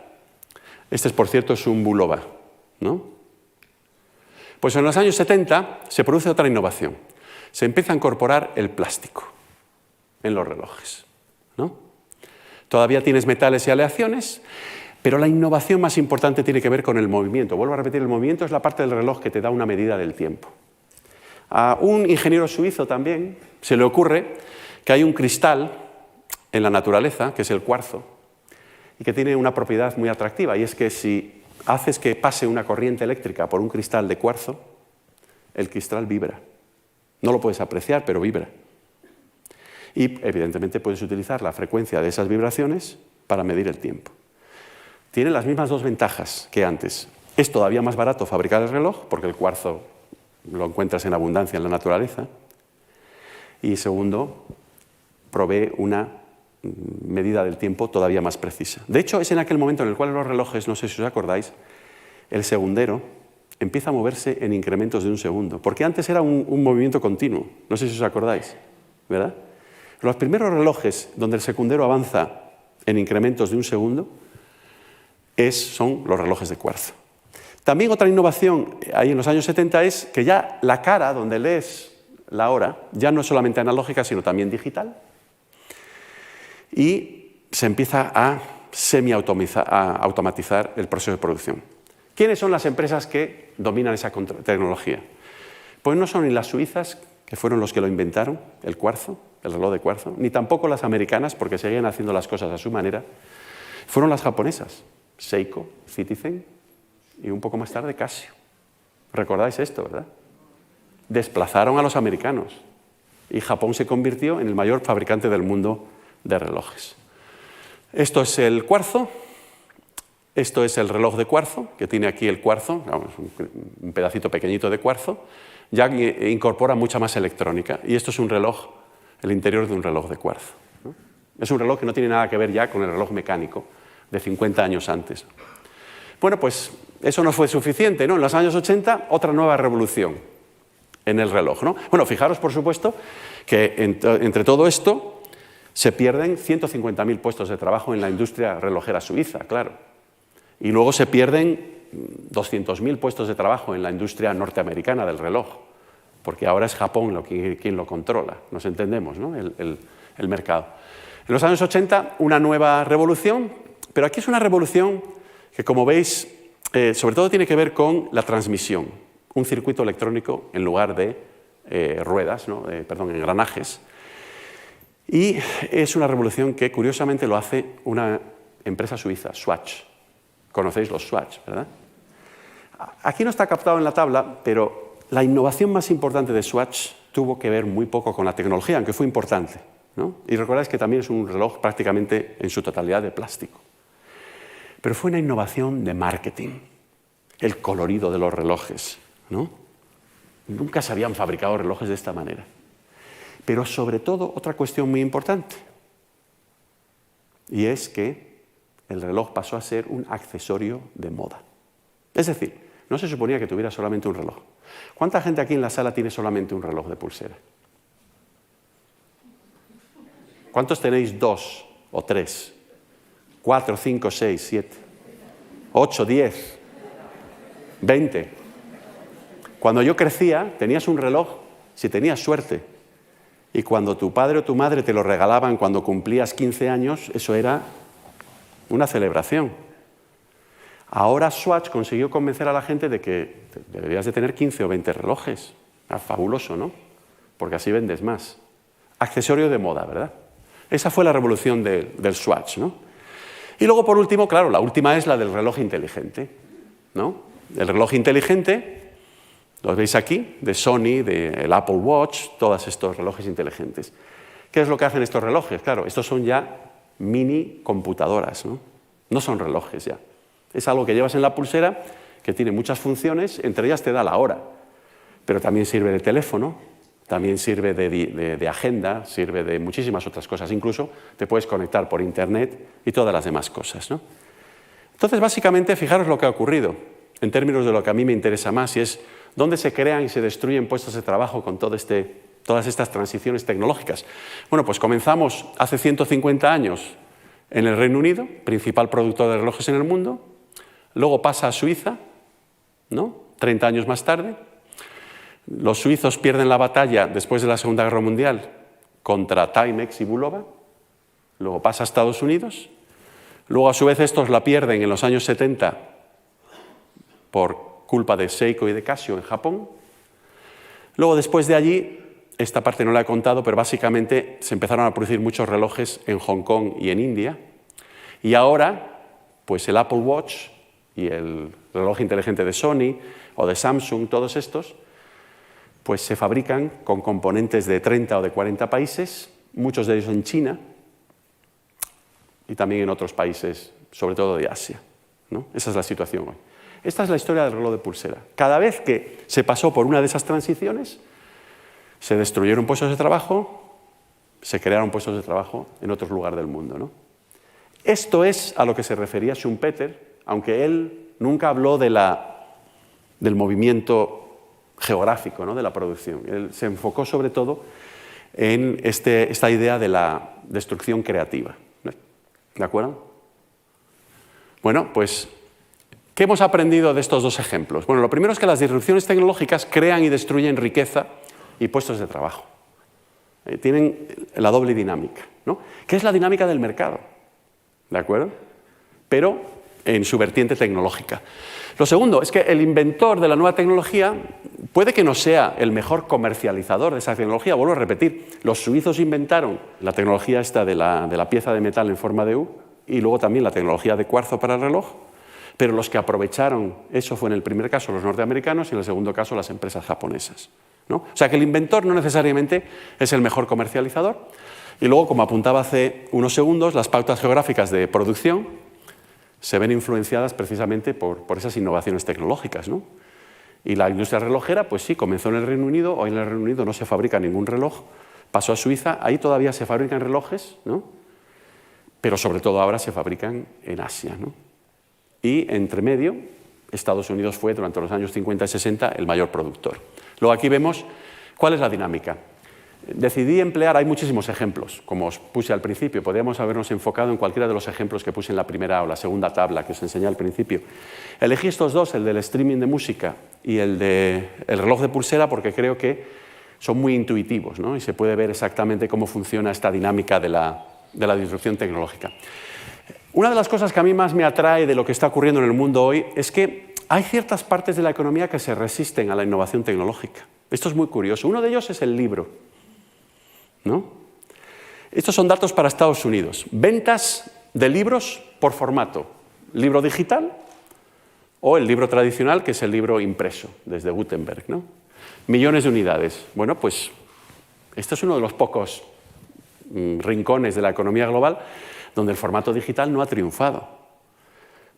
Este, por cierto, es un Bulova, ¿no? Pues en los años 70 se produce otra innovación. Se empieza a incorporar el plástico en los relojes, ¿no? Todavía tienes metales y aleaciones, pero la innovación más importante tiene que ver con el movimiento. Vuelvo a repetir, el movimiento es la parte del reloj que te da una medida del tiempo. A un ingeniero suizo también se le ocurre que hay un cristal en la naturaleza, que es el cuarzo, y que tiene una propiedad muy atractiva, y es que si haces que pase una corriente eléctrica por un cristal de cuarzo, el cristal vibra. No lo puedes apreciar, pero vibra. Y, evidentemente, puedes utilizar la frecuencia de esas vibraciones para medir el tiempo. Tiene las mismas dos ventajas que antes. Es todavía más barato fabricar el reloj, porque el cuarzo lo encuentras en abundancia en la naturaleza. Y, segundo, provee una medida del tiempo todavía más precisa. De hecho, es en aquel momento en el cual los relojes, no sé si os acordáis, el segundero empieza a moverse en incrementos de un segundo, porque antes era un movimiento continuo, no sé si os acordáis, ¿verdad? Los primeros relojes donde el segundero avanza en incrementos de un segundo son los relojes de cuarzo. También otra innovación ahí en los años 70 es que ya la cara donde lees la hora ya no es solamente analógica, sino también digital. Y se empieza a automatizar el proceso de producción. ¿Quiénes son las empresas que dominan esa tecnología? Pues no son ni las suizas, que fueron los que lo inventaron, el cuarzo, el reloj de cuarzo, ni tampoco las americanas, porque seguían haciendo las cosas a su manera. Fueron las japonesas, Seiko, Citizen y un poco más tarde Casio. ¿Recordáis esto, verdad? Desplazaron a los americanos y Japón se convirtió en el mayor fabricante del mundo de relojes. Esto es el cuarzo, esto es el reloj de cuarzo, que tiene aquí el cuarzo, un pedacito pequeñito de cuarzo, ya incorpora mucha más electrónica. Y esto es un reloj, el interior de un reloj de cuarzo, ¿no? Es un reloj que no tiene nada que ver ya con el reloj mecánico de 50 años antes. Bueno, pues eso no fue suficiente, ¿no? En los años 80, otra nueva revolución en el reloj, ¿no? Bueno, fijaros, por supuesto, que entre todo esto se pierden 150.000 puestos de trabajo en la industria relojera suiza, claro. Y luego se pierden 200.000 puestos de trabajo en la industria norteamericana del reloj, porque ahora es Japón quien lo controla, nos entendemos, ¿no? El mercado. En los años 80, una nueva revolución, pero aquí es una revolución que, como veis, sobre todo tiene que ver con la transmisión, un circuito electrónico en lugar de ruedas, ¿no? Engranajes. Y es una revolución que, curiosamente, lo hace una empresa suiza, Swatch. Conocéis los Swatch, ¿verdad? Aquí no está captado en la tabla, pero la innovación más importante de Swatch tuvo que ver muy poco con la tecnología, aunque fue importante, ¿no? Y recordáis que también es un reloj prácticamente en su totalidad de plástico. Pero fue una innovación de marketing, el colorido de los relojes, ¿no? Nunca se habían fabricado relojes de esta manera. Pero sobre todo, otra cuestión muy importante, y es que el reloj pasó a ser un accesorio de moda. Es decir, no se suponía que tuviera solamente un reloj. ¿Cuánta gente aquí en la sala tiene solamente un reloj de pulsera? ¿Cuántos tenéis 2 o 3? 4, 5, 6, 7, 8, 10, 20. Cuando yo crecía, tenías un reloj si tenías suerte. Y cuando tu padre o tu madre te lo regalaban cuando cumplías 15 años, eso era una celebración. Ahora Swatch consiguió convencer a la gente de que deberías de tener 15 o 20 relojes. Fabuloso, ¿no? Porque así vendes más. Accesorio de moda, ¿verdad? Esa fue la revolución del Swatch, ¿no? Y luego, por último, claro, la última es la del reloj inteligente, ¿no? El reloj inteligente, lo veis aquí, de Sony, del Apple Watch, todos estos relojes inteligentes. ¿Qué es lo que hacen estos relojes? Claro, estos son ya mini computadoras, ¿no? No son relojes ya. Es algo que llevas en la pulsera que tiene muchas funciones, entre ellas te da la hora, pero también sirve de teléfono, también sirve de agenda, sirve de muchísimas otras cosas. Incluso te puedes conectar por Internet y todas las demás cosas, ¿no? Entonces, básicamente, fijaros lo que ha ocurrido en términos de lo que a mí me interesa más, y es dónde se crean y se destruyen puestos de trabajo con todas estas transiciones tecnológicas. Bueno, pues comenzamos hace 150 años en el Reino Unido, principal productor de relojes en el mundo, luego pasa a Suiza, ¿no? 30 años más tarde. Los suizos pierden la batalla después de la Segunda Guerra Mundial contra Timex y Bulova, luego pasa a Estados Unidos, luego a su vez estos la pierden en los años 70 por culpa de Seiko y de Casio en Japón. Luego, después de allí, esta parte no la he contado, pero básicamente se empezaron a producir muchos relojes en Hong Kong y en India. Y ahora, pues el Apple Watch y el reloj inteligente de Sony o de Samsung, todos estos, pues se fabrican con componentes de 30 o de 40 países, muchos de ellos en China y también en otros países, sobre todo de Asia, ¿no? Esa es la situación hoy. Esta es la historia del reloj de pulsera. Cada vez que se pasó por una de esas transiciones, se destruyeron puestos de trabajo, se crearon puestos de trabajo en otros lugares del mundo, ¿no? Esto es a lo que se refería Schumpeter, aunque él nunca habló del movimiento geográfico, ¿no? De la producción. Él se enfocó sobre todo en esta idea de la destrucción creativa, ¿no? ¿De acuerdo? Bueno, pues ¿qué hemos aprendido de estos dos ejemplos? Bueno, lo primero es que las disrupciones tecnológicas crean y destruyen riqueza y puestos de trabajo. Tienen la doble dinámica, ¿no? ¿Qué es la dinámica del mercado? ¿De acuerdo? Pero en su vertiente tecnológica. Lo segundo es que el inventor de la nueva tecnología puede que no sea el mejor comercializador de esa tecnología. Vuelvo a repetir, los suizos inventaron la tecnología esta de la pieza de metal en forma de U y luego también la tecnología de cuarzo para el reloj, pero los que aprovecharon eso fue en el primer caso los norteamericanos y en el segundo caso las empresas japonesas, ¿no? O sea que el inventor no necesariamente es el mejor comercializador. Y luego, como apuntaba hace unos segundos, las pautas geográficas de producción se ven influenciadas precisamente por esas innovaciones tecnológicas, ¿no? Y la industria relojera, pues sí, comenzó en el Reino Unido. Hoy en el Reino Unido no se fabrica ningún reloj. Pasó a Suiza, ahí todavía se fabrican relojes, ¿no? Pero sobre todo ahora se fabrican en Asia, ¿no? Y entre medio, Estados Unidos fue durante los años 50 y 60 el mayor productor. Luego aquí vemos cuál es la dinámica. Decidí emplear, hay muchísimos ejemplos, como os puse al principio, podríamos habernos enfocado en cualquiera de los ejemplos que puse en la primera o la segunda tabla que os enseñé al principio. Elegí estos dos, el del streaming de música y el reloj de pulsera, porque creo que son muy intuitivos, ¿no? Y se puede ver exactamente cómo funciona esta dinámica de la disrupción tecnológica. Una de las cosas que a mí más me atrae de lo que está ocurriendo en el mundo hoy es que hay ciertas partes de la economía que se resisten a la innovación tecnológica. Esto es muy curioso. Uno de ellos es el libro, ¿no? Estos son datos para Estados Unidos. Ventas de libros por formato. Libro digital o el libro tradicional, que es el libro impreso, desde Gutenberg, ¿no? Millones de unidades. Bueno, pues este es uno de los pocos rincones de la economía global donde el formato digital no ha triunfado.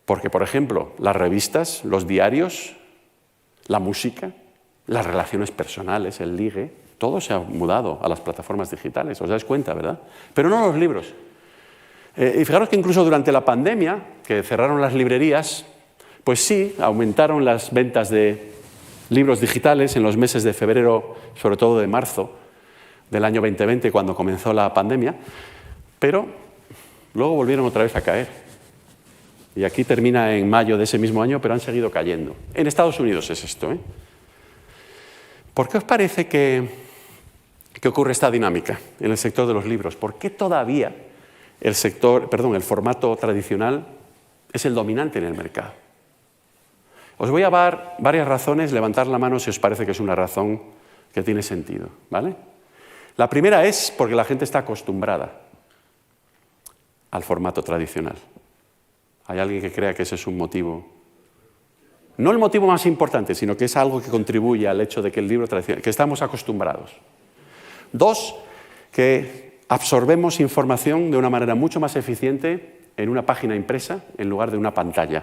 Porque, por ejemplo, las revistas, los diarios, la música, las relaciones personales, el ligue, todo se ha mudado a las plataformas digitales, os dais cuenta, ¿verdad? Pero no los libros. Y fijaros que incluso durante la pandemia, que cerraron las librerías, Pues sí, aumentaron las ventas de libros digitales en los meses de febrero, sobre todo de marzo del año 2020, cuando comenzó la pandemia, pero luego volvieron otra vez a caer. Y aquí termina en mayo de ese mismo año, pero han seguido cayendo. En Estados Unidos es esto, ¿eh? ¿Por qué os parece que ocurre esta dinámica en el sector de los libros? ¿Por qué todavía el formato tradicional es el dominante en el mercado? Os voy a dar varias razones, levantar la mano si os parece que es una razón que tiene sentido, ¿vale? La primera es porque la gente está acostumbrada al formato tradicional. ¿Hay alguien que crea que ese es un motivo? No el motivo más importante, sino que es algo que contribuye al hecho de que el libro tradicional, que estamos acostumbrados. Dos, que absorbemos información de una manera mucho más eficiente en una página impresa en lugar de una pantalla.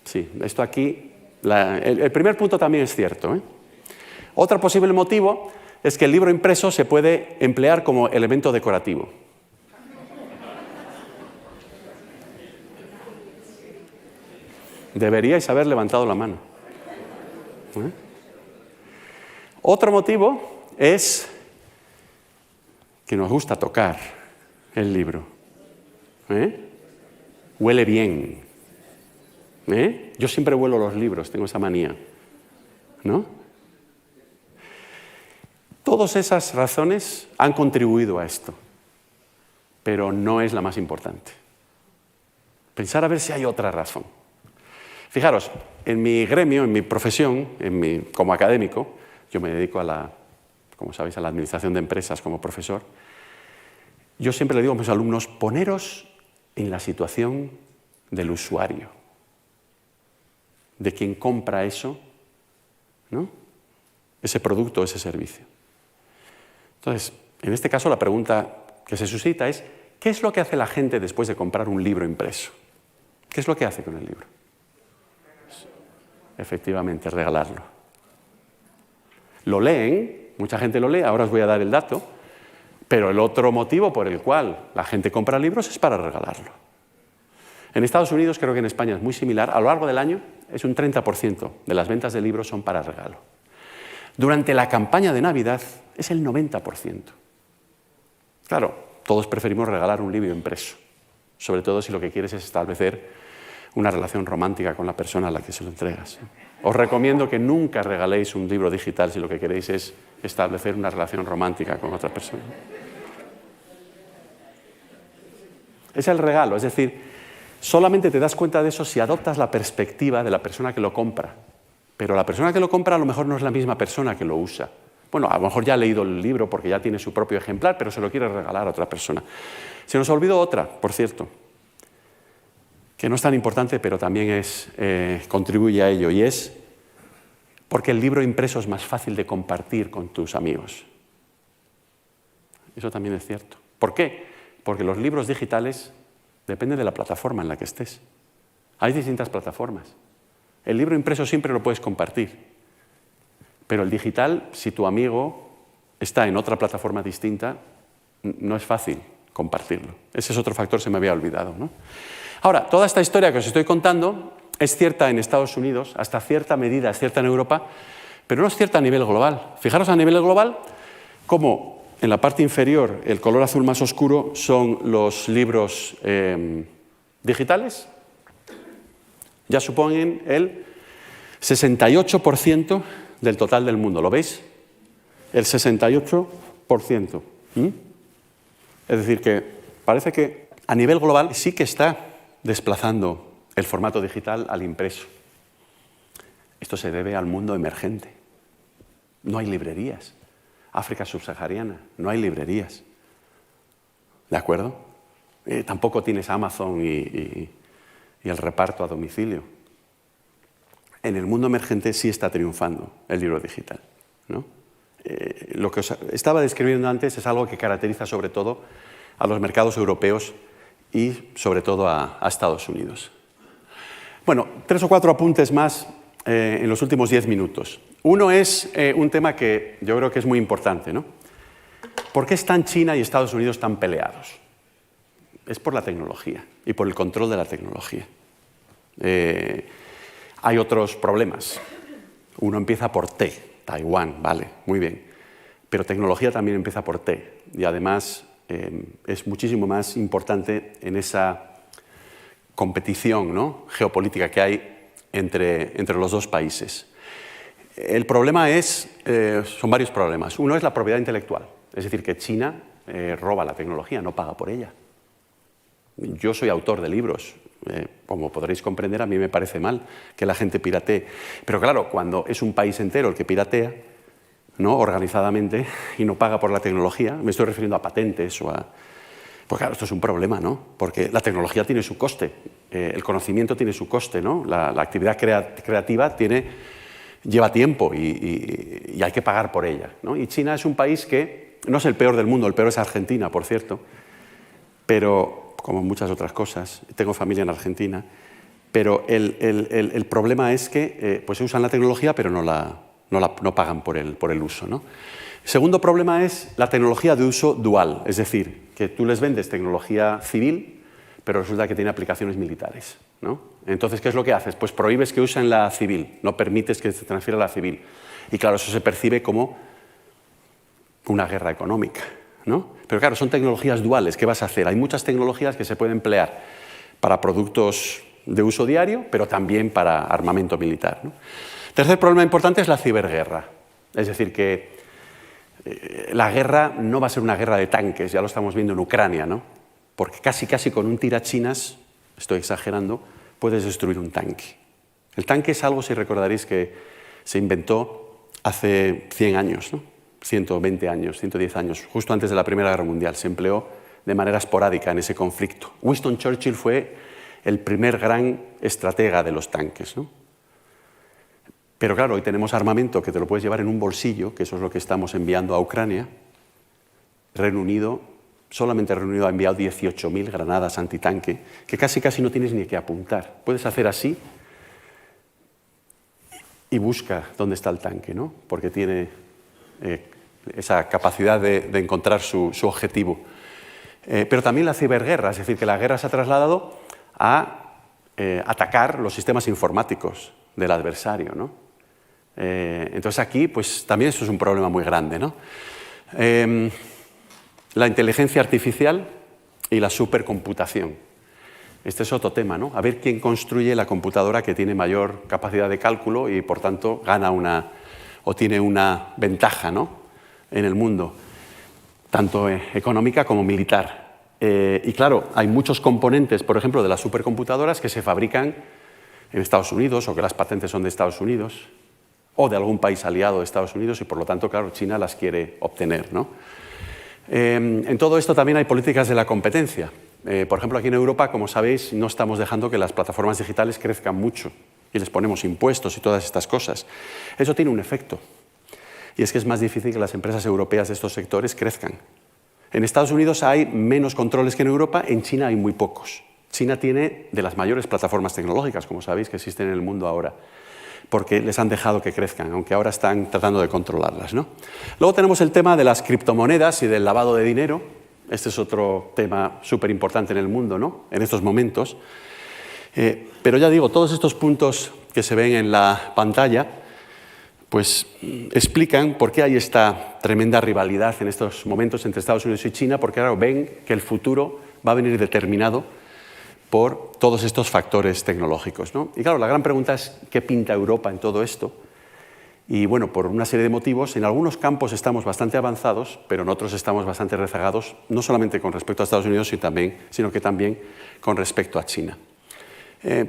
Sí, esto aquí, el primer punto también es cierto, ¿eh? Otro posible motivo es que el libro impreso se puede emplear como elemento decorativo. Deberíais haber levantado la mano. ¿Eh? Otro motivo es que nos gusta tocar el libro. ¿Eh? Huele bien. ¿Eh? Yo siempre huelo los libros, tengo esa manía, ¿no? Todas esas razones han contribuido a esto, pero no es la más importante. Pensar a ver si hay otra razón. Fijaros, en mi gremio, en mi profesión, como académico, yo me dedico como sabéis, a la administración de empresas como profesor. Yo siempre le digo a mis alumnos, poneros en la situación del usuario, de quien compra eso, ¿no? Ese producto, ese servicio. Entonces, en este caso la pregunta que se suscita es, ¿qué es lo que hace la gente después de comprar un libro impreso? ¿Qué es lo que hace con el libro? Efectivamente, regalarlo. Lo leen, mucha gente lo lee, ahora os voy a dar el dato, pero el otro motivo por el cual la gente compra libros es para regalarlo. En Estados Unidos, creo que en España es muy similar, a lo largo del año es un 30% de las ventas de libros son para regalo. Durante la campaña de Navidad es el 90%. Claro, todos preferimos regalar un libro impreso, sobre todo si lo que quieres es establecer una relación romántica con la persona a la que se lo entregas. Os recomiendo que nunca regaléis un libro digital si lo que queréis es establecer una relación romántica con otra persona. Es el regalo, es decir, solamente te das cuenta de eso si adoptas la perspectiva de la persona que lo compra. Pero la persona que lo compra a lo mejor no es la misma persona que lo usa. Bueno, a lo mejor ya ha leído el libro porque ya tiene su propio ejemplar, pero se lo quiere regalar a otra persona. Se nos olvidó otra, por cierto, que no es tan importante, pero también contribuye a ello, y es porque el libro impreso es más fácil de compartir con tus amigos. Eso también es cierto. ¿Por qué? Porque los libros digitales dependen de la plataforma en la que estés. Hay distintas plataformas. El libro impreso siempre lo puedes compartir, pero el digital, si tu amigo está en otra plataforma distinta, no es fácil compartirlo. Ese es otro factor, se me había olvidado, ¿no? Ahora, toda esta historia que os estoy contando es cierta en Estados Unidos, hasta cierta medida es cierta en Europa, pero no es cierta a nivel global. Fijaros a nivel global cómo en la parte inferior el color azul más oscuro son los libros digitales. Ya suponen el 68% del total del mundo. ¿Lo veis? El 68%. Es decir, que parece que a nivel global sí que está desplazando el formato digital al impreso. Esto se debe al mundo emergente. No hay librerías. África subsahariana, no hay librerías. ¿De acuerdo? Tampoco tienes Amazon y el reparto a domicilio. En el mundo emergente sí está triunfando el libro digital, ¿no? Lo que os estaba describiendo antes es algo que caracteriza sobre todo a los mercados europeos y sobre todo a Estados Unidos. Bueno, 3 o 4 apuntes más en los últimos 10 minutos. Uno es un tema que yo creo que es muy importante, ¿no? ¿Por qué están China y Estados Unidos tan peleados? Es por la tecnología y por el control de la tecnología. Hay otros problemas. Uno empieza por T, Taiwán, vale, muy bien. Pero tecnología también empieza por T y además es muchísimo más importante en esa competición, ¿no?, geopolítica que hay entre los dos países. El problema son varios problemas. Uno es la propiedad intelectual, es decir, que China roba la tecnología, no paga por ella. Yo soy autor de libros. Como podréis comprender, a mí me parece mal que la gente piratee. Pero claro, cuando es un país entero el que piratea, ¿no?, organizadamente, y no paga por la tecnología, me estoy refiriendo a patentes o a... Pues claro, esto es un problema, ¿no? Porque la tecnología tiene su coste, el conocimiento tiene su coste, ¿no? La actividad creativa lleva tiempo y hay que pagar por ella, ¿no? Y China es un país que no es el peor del mundo, el peor es Argentina, por cierto, pero como muchas otras cosas, tengo familia en Argentina, pero el problema es que pues usan la tecnología pero no pagan por el uso, ¿no? El segundo problema es la tecnología de uso dual, es decir, que tú les vendes tecnología civil, pero resulta que tiene aplicaciones militares, ¿no? Entonces, ¿qué es lo que haces? Pues prohíbes que usen la civil, no permites que se transfiera a la civil. Y claro, eso se percibe como una guerra económica, ¿no? Pero claro, son tecnologías duales. ¿Qué vas a hacer? Hay muchas tecnologías que se pueden emplear para productos de uso diario, pero también para armamento militar, ¿no? Tercer problema importante es la ciberguerra. Es decir, que la guerra no va a ser una guerra de tanques, ya lo estamos viendo en Ucrania, ¿no? Porque casi con un tirachinas, estoy exagerando, puedes destruir un tanque. El tanque es algo, si recordaréis, que se inventó hace 100 años, ¿no? 120 años, 110 años, justo antes de la Primera Guerra Mundial. Se empleó de manera esporádica en ese conflicto. Winston Churchill fue el primer gran estratega de los tanques, ¿no? Pero claro, hoy tenemos armamento que te lo puedes llevar en un bolsillo, que eso es lo que estamos enviando a Ucrania. Solamente Reino Unido ha enviado 18.000 granadas antitanque, que casi no tienes ni que apuntar. Puedes hacer así y busca dónde está el tanque, ¿no? Porque tiene esa capacidad de encontrar su objetivo. Pero también la ciberguerra, es decir, que la guerra se ha trasladado a atacar los sistemas informáticos del adversario, ¿no? Entonces aquí, pues también eso es un problema muy grande, ¿no? La inteligencia artificial y la supercomputación. Este es otro tema, ¿no? A ver quién construye la computadora que tiene mayor capacidad de cálculo y, por tanto, tiene una ventaja, ¿no?, en el mundo, tanto económica como militar. Y claro, hay muchos componentes, por ejemplo, de las supercomputadoras que se fabrican en Estados Unidos o que las patentes son de Estados Unidos o de algún país aliado de Estados Unidos y, por lo tanto, claro, China las quiere obtener, ¿no? En todo esto también hay políticas de la competencia. Por ejemplo, aquí en Europa, como sabéis, no estamos dejando que las plataformas digitales crezcan mucho y les ponemos impuestos y todas estas cosas. Eso tiene un efecto, y es que es más difícil que las empresas europeas de estos sectores crezcan. En Estados Unidos hay menos controles que en Europa, en China hay muy pocos. China tiene de las mayores plataformas tecnológicas, como sabéis, que existen en el mundo ahora, porque les han dejado que crezcan, aunque ahora están tratando de controlarlas, ¿no? Luego tenemos el tema de las criptomonedas y del lavado de dinero. Este es otro tema súper importante en el mundo, ¿no?, en estos momentos. Pero ya digo, todos estos puntos que se ven en la pantalla pues explican por qué hay esta tremenda rivalidad en estos momentos entre Estados Unidos y China, porque ahora ven que el futuro va a venir determinado por todos estos factores tecnológicos, ¿no? Y claro, la gran pregunta es ¿qué pinta Europa en todo esto? Y bueno, por una serie de motivos, en algunos campos estamos bastante avanzados, pero en otros estamos bastante rezagados, no solamente con respecto a Estados Unidos, sino que también con respecto a China.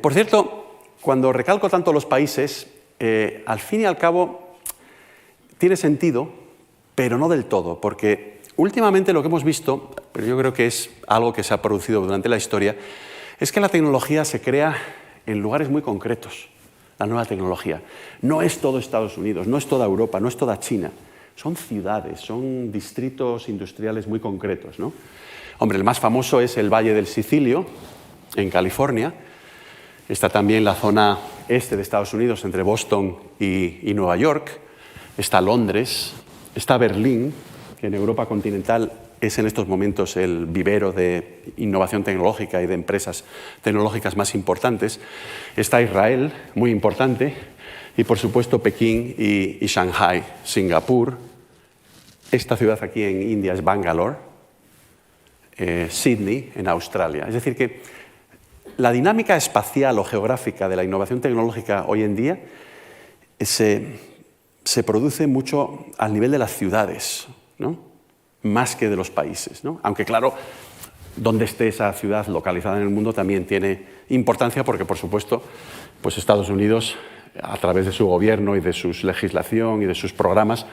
Por cierto, cuando recalco tanto los países, al fin y al cabo tiene sentido, pero no del todo, porque últimamente lo que hemos visto, pero yo creo que es algo que se ha producido durante la historia, es que la tecnología se crea en lugares muy concretos, la nueva tecnología. No es todo Estados Unidos, no es toda Europa, no es toda China. Son ciudades, son distritos industriales muy concretos, ¿no? Hombre, el más famoso es el Valle del Sicilio, en California. Está también la zona este de Estados Unidos, entre Boston y Nueva York. Está Londres, está Berlín, que en Europa continental es en estos momentos el vivero de innovación tecnológica y de empresas tecnológicas más importantes. Está Israel, muy importante, y por supuesto Pekín y Shanghai, Singapur. Esta ciudad aquí en India es Bangalore, Sydney en Australia. Es decir, que la dinámica espacial o geográfica de la innovación tecnológica hoy en día se produce mucho al nivel de las ciudades, ¿no? Más que de los países, ¿no? Aunque claro, donde esté esa ciudad localizada en el mundo también tiene importancia porque, por supuesto, pues Estados Unidos, a través de su gobierno y de su legislación y de sus programas,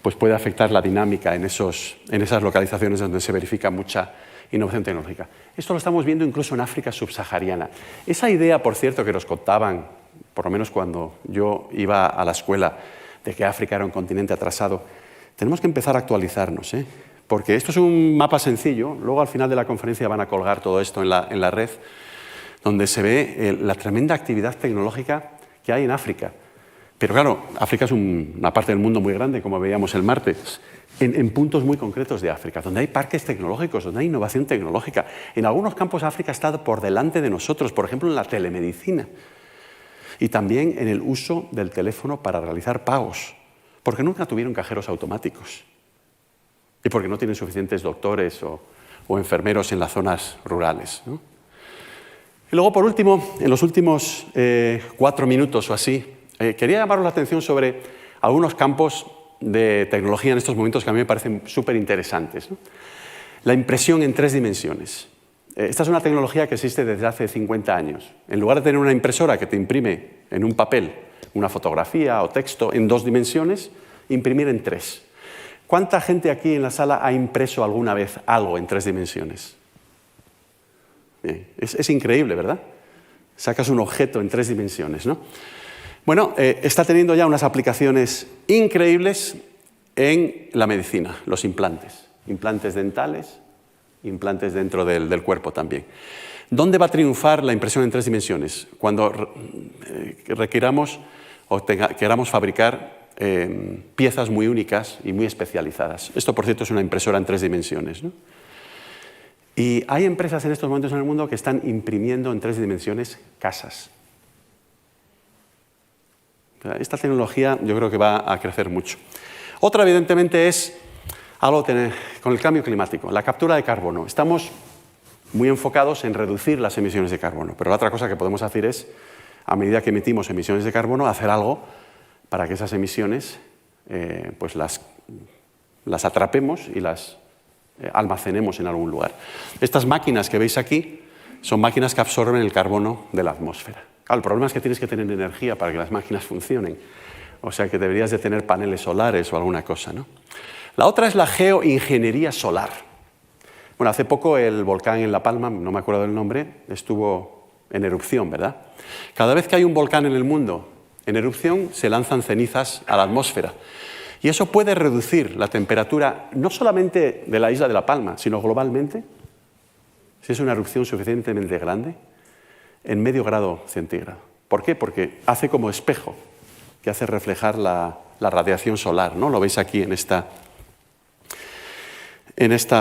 pues puede afectar la dinámica en esas localizaciones donde se verifica mucha innovación tecnológica. Esto lo estamos viendo incluso en África subsahariana. Esa idea, por cierto, que nos contaban, por lo menos cuando yo iba a la escuela, de que África era un continente atrasado, tenemos que empezar a actualizarnos, ¿eh? Porque esto es un mapa sencillo, luego al final de la conferencia van a colgar todo esto en la red, donde se ve la tremenda actividad tecnológica que hay en África. Pero claro, África es una parte del mundo muy grande, como veíamos el martes, en puntos muy concretos de África, donde hay parques tecnológicos, donde hay innovación tecnológica. En algunos campos África ha estado por delante de nosotros, por ejemplo en la telemedicina y también en el uso del teléfono para realizar pagos, porque nunca tuvieron cajeros automáticos y porque no tienen suficientes doctores o enfermeros en las zonas rurales, ¿no? Y luego, por último, en los últimos 4 minutos o así, quería llamaros la atención sobre algunos campos de tecnología en estos momentos que a mí me parecen súper interesantes, ¿no? La impresión en 3 dimensiones. Esta es una tecnología que existe desde hace 50 años. En lugar de tener una impresora que te imprime en un papel una fotografía o texto en 2 dimensiones, imprimir en 3. ¿Cuánta gente aquí en la sala ha impreso alguna vez algo en 3 dimensiones? Es increíble, ¿verdad? Sacas un objeto en 3 dimensiones, ¿no? Bueno, está teniendo ya unas aplicaciones increíbles en la medicina, los implantes. Implantes dentales, implantes dentro del cuerpo también. ¿Dónde va a triunfar la impresión en 3 dimensiones? Cuando requiramos o queramos fabricar piezas muy únicas y muy especializadas. Esto, por cierto, es una impresora en 3 dimensiones, ¿no? Y hay empresas en estos momentos en el mundo que están imprimiendo en 3 dimensiones casas. Esta tecnología yo creo que va a crecer mucho. Otra, evidentemente, es algo con el cambio climático, la captura de carbono. Estamos muy enfocados en reducir las emisiones de carbono, pero la otra cosa que podemos hacer es, a medida que emitimos emisiones de carbono, hacer algo para que esas emisiones pues las atrapemos y las almacenemos en algún lugar. Estas máquinas que veis aquí son máquinas que absorben el carbono de la atmósfera. Claro, el problema es que tienes que tener energía para que las máquinas funcionen. O sea que deberías de tener paneles solares o alguna cosa, ¿no? La otra es la geoingeniería solar. Bueno, hace poco el volcán en La Palma, no me acuerdo del nombre, estuvo en erupción, ¿verdad? Cada vez que hay un volcán en el mundo en erupción, se lanzan cenizas a la atmósfera. Y eso puede reducir la temperatura no solamente de la isla de La Palma, sino globalmente, si es una erupción suficientemente grande, en medio grado centígrado. ¿Por qué? Porque hace como espejo, que hace reflejar la radiación solar, ¿no? Lo veis aquí en esta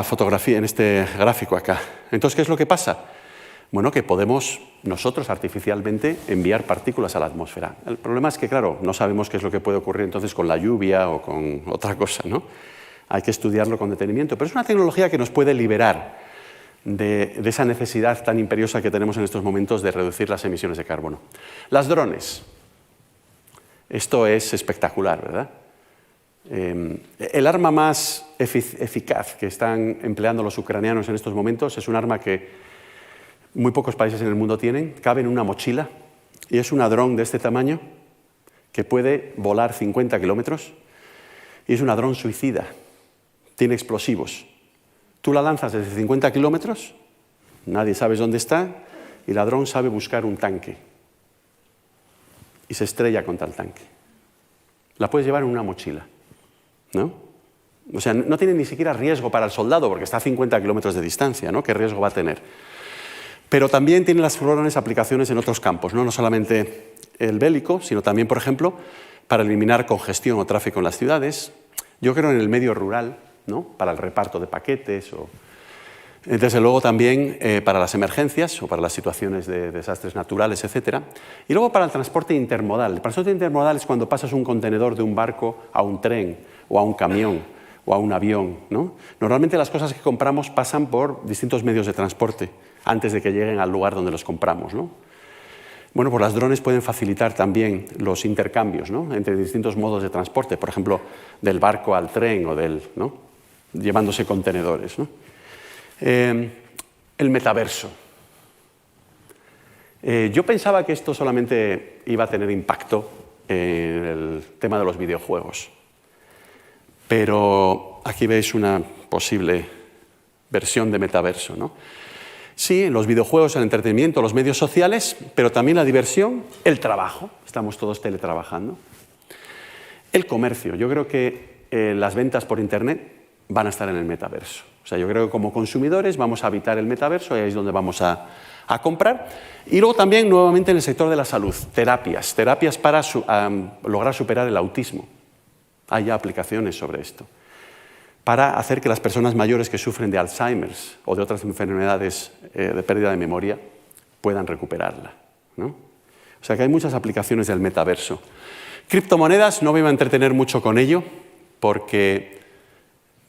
fotografía, en este gráfico acá. Entonces, ¿qué es lo que pasa? Bueno, que podemos nosotros artificialmente enviar partículas a la atmósfera. El problema es que, claro, no sabemos qué es lo que puede ocurrir entonces con la lluvia o con otra cosa, ¿no? Hay que estudiarlo con detenimiento, pero es una tecnología que nos puede liberar de esa necesidad tan imperiosa que tenemos en estos momentos de reducir las emisiones de carbono. Las drones. Esto es espectacular, ¿verdad? El arma más eficaz que están empleando los ucranianos en estos momentos es un arma que muy pocos países en el mundo tienen, cabe en una mochila y es una dron de este tamaño que puede volar 50 kilómetros y es una dron suicida, tiene explosivos. Tú la lanzas desde 50 kilómetros, nadie sabe dónde está y la dron sabe buscar un tanque y se estrella contra el tanque. La puedes llevar en una mochila, ¿no? O sea, no tiene ni siquiera riesgo para el soldado porque está a 50 kilómetros de distancia, ¿no? ¿Qué riesgo va a tener? Pero también tienen las drones aplicaciones en otros campos, ¿no? No solamente el bélico, sino también, por ejemplo, para eliminar congestión o tráfico en las ciudades. Yo creo en el medio rural, ¿no? Para el reparto de paquetes o... Desde luego también para las emergencias o para las situaciones de desastres naturales, etc. Y luego para el transporte intermodal. El transporte intermodal es cuando pasas un contenedor de un barco a un tren o a un camión o a un avión, ¿no? Normalmente las cosas que compramos pasan por distintos medios de transporte antes de que lleguen al lugar donde los compramos, ¿no? Bueno, pues las drones pueden facilitar también los intercambios, ¿no? Entre distintos modos de transporte, por ejemplo, del barco al tren o ¿no? Llevándose contenedores, ¿no? El metaverso. Yo pensaba que esto solamente iba a tener impacto en el tema de los videojuegos, pero aquí veis una posible versión de metaverso, ¿no? Sí, en los videojuegos, el entretenimiento, los medios sociales, pero también la diversión, el trabajo, estamos todos teletrabajando, el comercio. Yo creo que las ventas por Internet van a estar en el metaverso. O sea, yo creo que como consumidores vamos a habitar el metaverso y ahí es donde vamos a comprar. Y luego también, nuevamente, en el sector de la salud, terapias para lograr superar el autismo. Hay ya aplicaciones sobre esto. Para hacer que las personas mayores que sufren de Alzheimer o de otras enfermedades de pérdida de memoria puedan recuperarla, ¿no? O sea que hay muchas aplicaciones del metaverso. Criptomonedas, no me iba a entretener mucho con ello, porque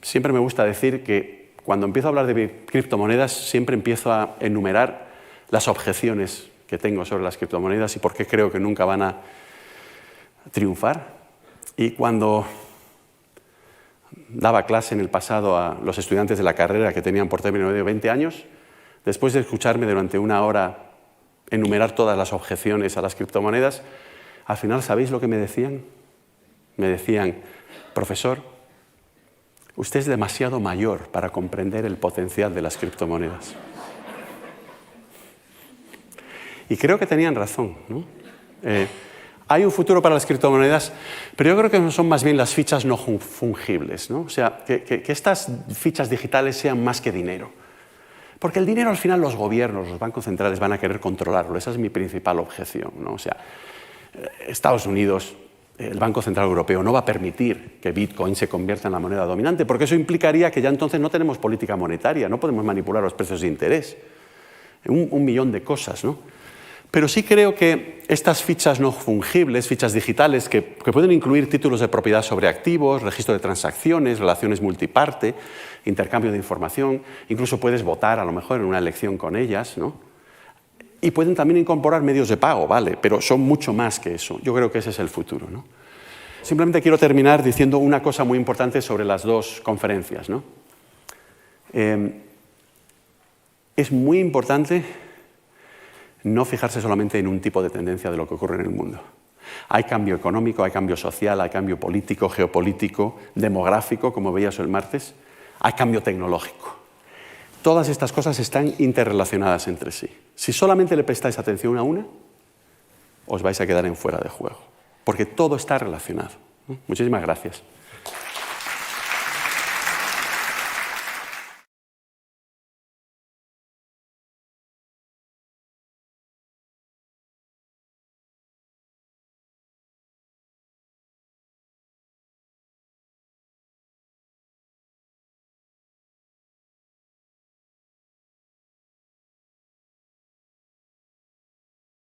siempre me gusta decir que cuando empiezo a hablar de criptomonedas siempre empiezo a enumerar las objeciones que tengo sobre las criptomonedas y por qué creo que nunca van a triunfar. Y cuando daba clase en el pasado a los estudiantes de la carrera que tenían por término medio 20 años, después de escucharme durante una hora enumerar todas las objeciones a las criptomonedas, al final, ¿sabéis lo que me decían? Me decían, profesor, usted es demasiado mayor para comprender el potencial de las criptomonedas. Y creo que tenían razón, ¿no? Hay un futuro para las criptomonedas, pero yo creo que son más bien las fichas no fungibles, ¿no? O sea, que estas fichas digitales sean más que dinero. Porque el dinero al final los gobiernos, los bancos centrales van a querer controlarlo. Esa es mi principal objeción, ¿no? O sea, Estados Unidos, el Banco Central Europeo, no va a permitir que Bitcoin se convierta en la moneda dominante, porque eso implicaría que ya entonces no tenemos política monetaria, no podemos manipular los precios de interés. Un millón de cosas, ¿no? Pero sí creo que estas fichas no fungibles, fichas digitales, que pueden incluir títulos de propiedad sobre activos, registro de transacciones, relaciones multiparte, intercambio de información, incluso puedes votar a lo mejor en una elección con ellas, ¿no? Y pueden también incorporar medios de pago, ¿vale? Pero son mucho más que eso. Yo creo que ese es el futuro, ¿no? Simplemente quiero terminar diciendo una cosa muy importante sobre las dos conferencias, ¿no? Es muy importante no fijarse solamente en un tipo de tendencia de lo que ocurre en el mundo. Hay cambio económico, hay cambio social, hay cambio político, geopolítico, demográfico, como veías el martes, hay cambio tecnológico. Todas estas cosas están interrelacionadas entre sí. Si solamente le prestáis atención a una, os vais a quedar en fuera de juego, porque todo está relacionado. Muchísimas gracias.